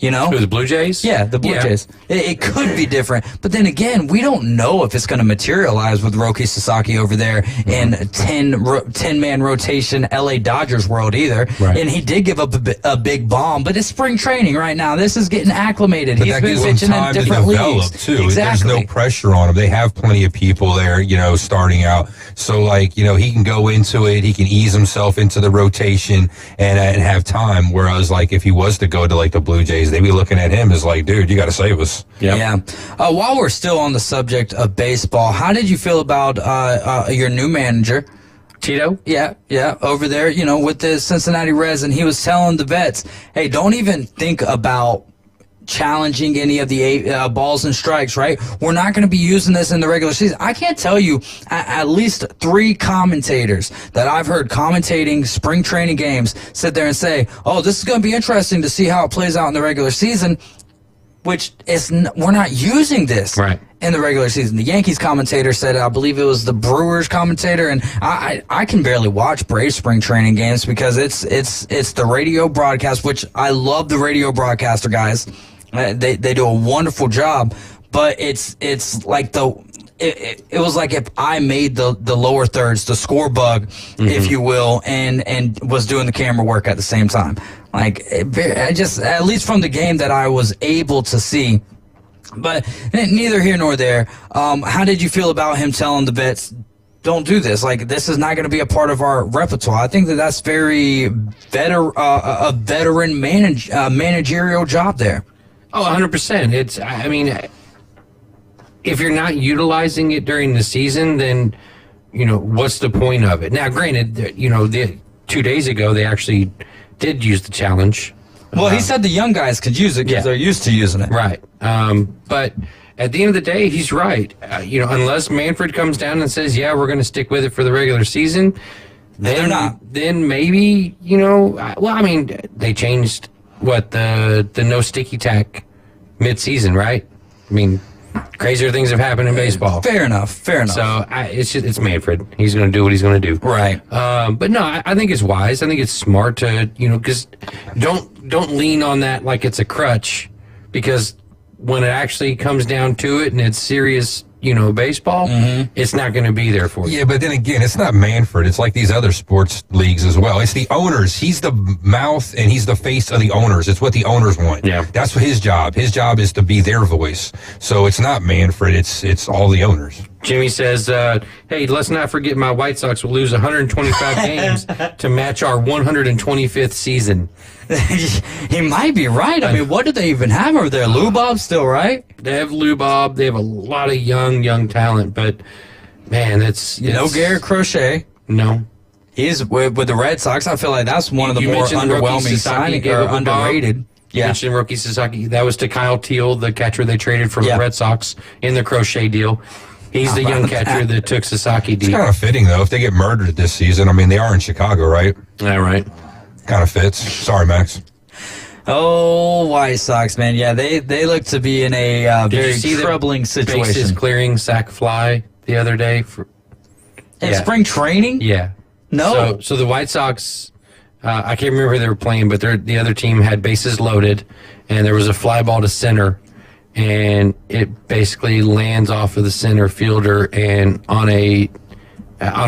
The Blue Jays? Yeah, the Blue Jays. It could be different. But then again, we don't know if it's going to materialize with Roki Sasaki over there in 10-man rotation LA Dodgers world either. Right. And he did give up a big bomb, but it's spring training right now. This is getting acclimated. But He's that been gives them pitching in time to different develop, leagues. too. Exactly. There's no pressure on him. They have plenty of people there, starting out. So, like, he can go into it. He can ease himself into the rotation and have time. Whereas, like, if he was to go to, like, the Blue Jays, they'd be looking at him as like, dude, you got to save us. Yeah. While we're still on the subject of baseball, how did you feel about your new manager, Tito? Yeah, over there, with the Cincinnati Reds, and he was telling the vets, hey, don't even think about challenging any of the balls and strikes, right? We're not going to be using this in the regular season. I can't tell you at least 3 commentators that I've heard commentating spring training games sit there and say, oh, this is going to be interesting to see how it plays out in the regular season, which is we're not using this in the regular season. The Yankees commentator said, I believe it was the Brewers commentator, and I can barely watch Braves spring training games because it's the radio broadcast, which I love the radio broadcaster guys. They do a wonderful job, but it's like it was like if I made the lower thirds, the score bug, if you will, and was doing the camera work at the same time. Like, I just, at least from the game that I was able to see. But neither here nor there. How did you feel about him telling the vets, don't do this? Like, this is not going to be a part of our repertoire. I think that's very a veteran managerial job there. Oh, 100%. I mean, if you're not utilizing it during the season, then, what's the point of it? Now, granted, 2 days ago, they actually did use the challenge Well, he said the young guys could use it because they're used to using it. Right. But at the end of the day, he's right. Unless Manfred comes down and says, yeah, we're going to stick with it for the regular season, then they're not. Then maybe, they changed the no sticky tack mid-season, right? I mean, crazier things have happened in baseball. Fair enough. So it's Manfred. He's going to do what he's going to do. Right. But no, I think it's wise. I think it's smart to, because don't lean on that like it's a crutch, because when it actually comes down to it and it's serious, baseball, it's not going to be there for you. Yeah, but then again, it's not Manfred. It's like these other sports leagues as well. It's the owners. He's the mouth and he's the face of the owners. It's what the owners want. Yeah. That's what his job. His job is to be their voice. So it's not Manfred. It's all the owners. Jimmy says, hey, let's not forget my White Sox will lose 125 games to match our 125th season. He might be right. I mean, what do they even have over there? Lou Bob still, right? They have Lou Bob. They have a lot of young talent, but man, it's no Garrett Crochet. No. He's with the Red Sox. I feel like that's one of the more underwhelming signings or underrated. You mentioned Roki Sasaki. That was to Kyle Teal, the catcher they traded from the Red Sox in the Crochet deal. He's the young catcher that took Sasaki deep. It's kind of fitting, though, if they get murdered this season. I mean, they are in Chicago, right? Yeah, right. Kind of fits. Sorry, Max. Oh, White Sox, man. Yeah, they look to be in a very troubling situation. Bases clearing sack fly the other day. In spring training? Yeah. No. So the White Sox, I can't remember who they were playing, but the other team had bases loaded, and there was a fly ball to center, and it basically lands off of the center fielder and on a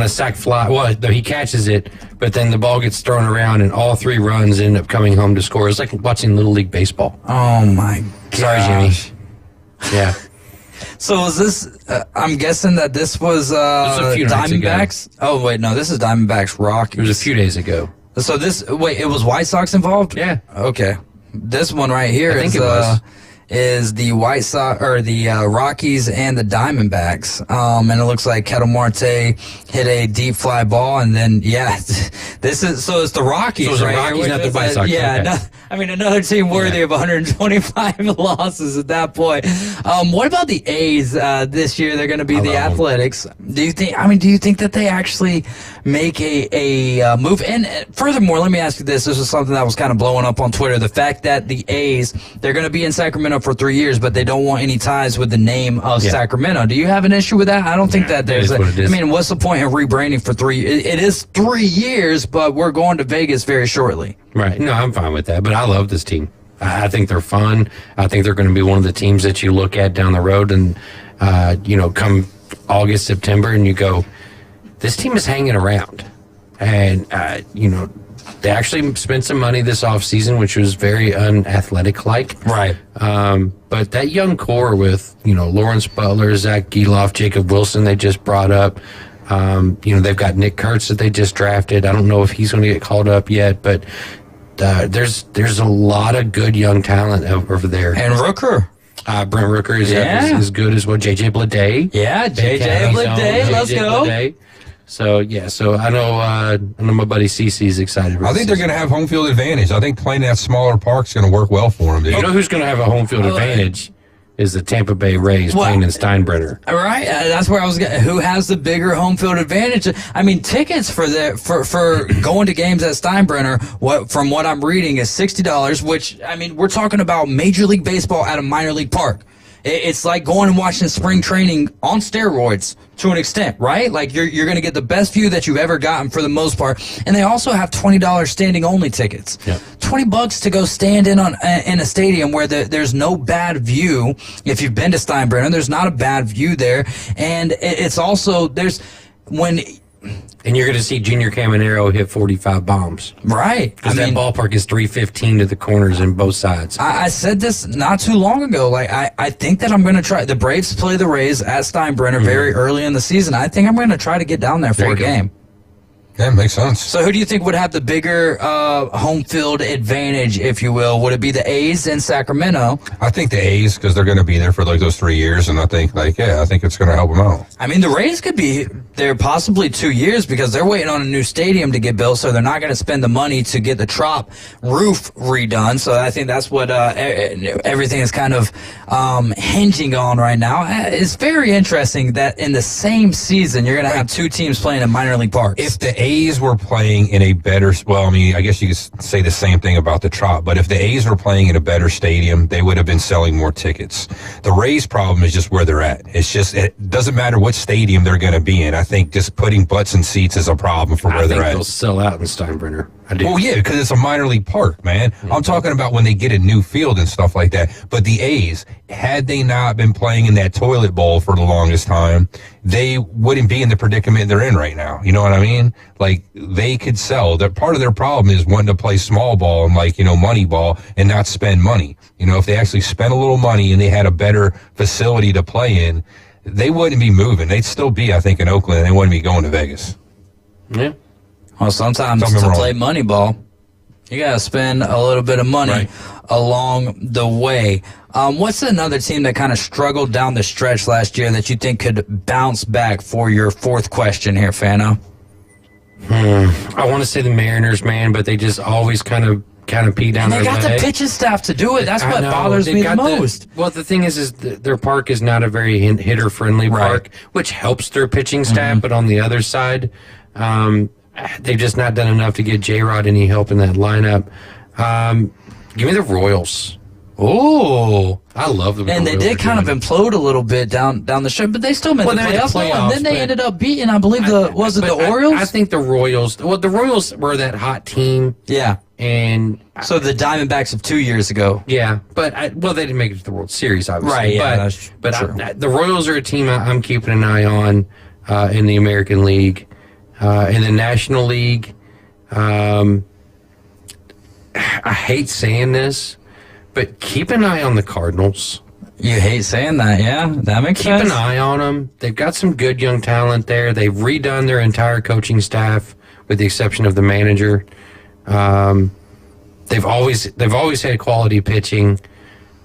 sac fly. Well, he catches it, but then the ball gets thrown around, and all 3 runs end up coming home to score. It's like watching Little League Baseball. Oh, my God. Sorry, Jimmy. Yeah. So was this, I'm guessing that this was a few nights Diamondbacks? ago. Oh, wait, no, this is Diamondbacks Rockies. It was a few days ago. So it was White Sox involved? Yeah. Okay. This one right here is the White Sox or the Rockies and the Diamondbacks. And it looks like Ketel Marte hit a deep fly ball, and then it's the Rockies. So it was right the Rockies, here, not the White Sox. Yeah, Okay. Another team worthy of 125 losses at that point. What about the A's this year? They're going to be the Athletics. Do you think that they actually make a move? And furthermore, let me ask you this. This is something that was kind of blowing up on Twitter. The fact that the A's, they're going to be in Sacramento for 3 years, but they don't want any ties with the name of Sacramento. Do you have an issue with that? I don't think that there's what's the point of rebranding for 3 years? It is 3 years, but we're going to Vegas very shortly. Right. No, I'm fine with that, but I love this team. I think they're fun. I think they're going to be one of the teams that you look at down the road and, come August, September, and you go, this team is hanging around. And, they actually spent some money this offseason, which was very unathletic-like. Right. But that young core with, Lawrence Butler, Zach Geloff, Jacob Wilson they just brought up. They've got Nick Kurtz that they just drafted. I don't know if he's going to get called up yet, but there's a lot of good young talent over there. And Rooker. Brent Rooker is as good as JJ Bleday. Yeah, JJ Bleday. Let's go. Bleday. So I know my buddy CC's excited. I think they're going to have home field advantage. I think playing that smaller park's going to work well for them. Dude. You know who's going to have a home field advantage? Is the Tampa Bay Rays playing in Steinbrenner. Right, that's where I was getting. Who has the bigger home field advantage? I mean, tickets for going to games at Steinbrenner, from what I'm reading, is $60, which, we're talking about Major League Baseball at a minor league park. It's like going and watching spring training on steroids to an extent, right? Like you're going to get the best view that you've ever gotten for the most part. And they also have $20 standing only tickets. Yep. $20 to go stand in a stadium where there's no bad view. If you've been to Steinbrenner, there's not a bad view there. And it's also and you're going to see Junior Caminero hit 45 bombs. Right. Because that ballpark is 315 to the corners in both sides. I said this not too long ago. Like, I think that I'm going to try. The Braves play the Rays at Steinbrenner very early in the season. I think I'm going to try to get down there for a game. Yeah, makes sense. So who do you think would have the bigger home field advantage, if you will? Would it be the A's in Sacramento? I think the A's, because they're going to be there for like those 3 years, and I think it's going to help them out. I mean, the Rays could be there possibly 2 years because they're waiting on a new stadium to get built, so they're not going to spend the money to get the Trop roof redone. So I think that's what everything is kind of hinging on right now. It's very interesting that in the same season, you're going to have two teams playing in minor league parks. If the A's were playing in a better, well, I mean, I guess you could say the same thing about the Trop, but if the A's were playing in a better stadium, they would have been selling more tickets. The Rays' problem is just where they're at. It's just, it doesn't matter what stadium they're going to be in. I think just putting butts in seats is a problem for where they're at. They'll sell out in Steinbrenner. I do. Well, yeah, because it's a minor league park, man. Mm-hmm. I'm talking about when they get a new field and stuff like that. But the A's, had they not been playing in that toilet bowl for the longest time, they wouldn't be in the predicament they're in right now. You know what I mean? Like, they could sell. Part of their problem is wanting to play small ball and, like, money ball and not spend money. If they actually spent a little money and they had a better facility to play in, they wouldn't be moving. They'd still be, I think, in Oakland. They wouldn't be going to Vegas. Yeah. Well, sometimes to play money ball, you got to spend a little bit of money along the way. What's another team that kind of struggled down the stretch last year that you think could bounce back for your fourth question here, Fano? I want to say the Mariners, man, but they just always kind of pee down their leg. They got the pitching staff to do it. That's what bothers me the most. Well, the thing is their park is not a very hitter-friendly park, which helps their pitching staff, but on the other side, they've just not done enough to get J-Rod any help in that lineup. Give me the Royals. Oh, I love the Royals. And they did kind of implode a little bit down the stretch, but they still made the playoffs. And then they ended up beating, I believe, the Orioles? I think the Royals. Well, the Royals were that hot team. Yeah. And so the Diamondbacks of 2 years ago. Yeah, but they didn't make it to the World Series, obviously. Right. Yeah, that's true. The Royals are a team I'm keeping an eye on in the American League, in the National League. I hate saying this, but keep an eye on the Cardinals. You hate saying that, yeah? That makes sense. Keep an eye on them. They've got some good young talent there. They've redone their entire coaching staff, with the exception of the manager. They've always had quality pitching,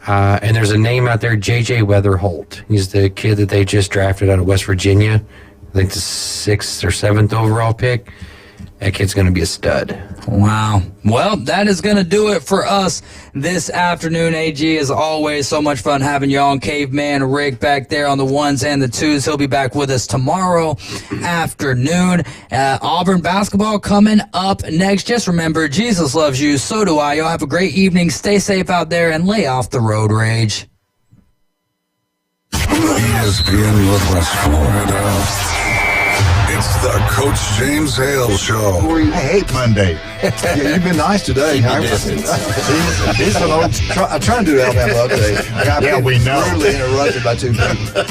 and there's a name out there, J.J. Weatherholt. He's the kid that they just drafted out of West Virginia. I think the 6th or 7th overall pick. That kid's going to be a stud. Wow. Well, that is going to do it for us this afternoon. AG, as always, so much fun having you on. Caveman Rick back there on the ones and the twos. He'll be back with us tomorrow afternoon. Auburn basketball coming up next. Just remember, Jesus loves you. So do I. Y'all have a great evening. Stay safe out there and lay off the road rage. ESPN Northwest Florida. It's the Coach James Hale Show. I hate Monday. You've been nice today. He's an old. I'm trying to do Alabama update. Yeah, we know. Rudely interrupted by two people.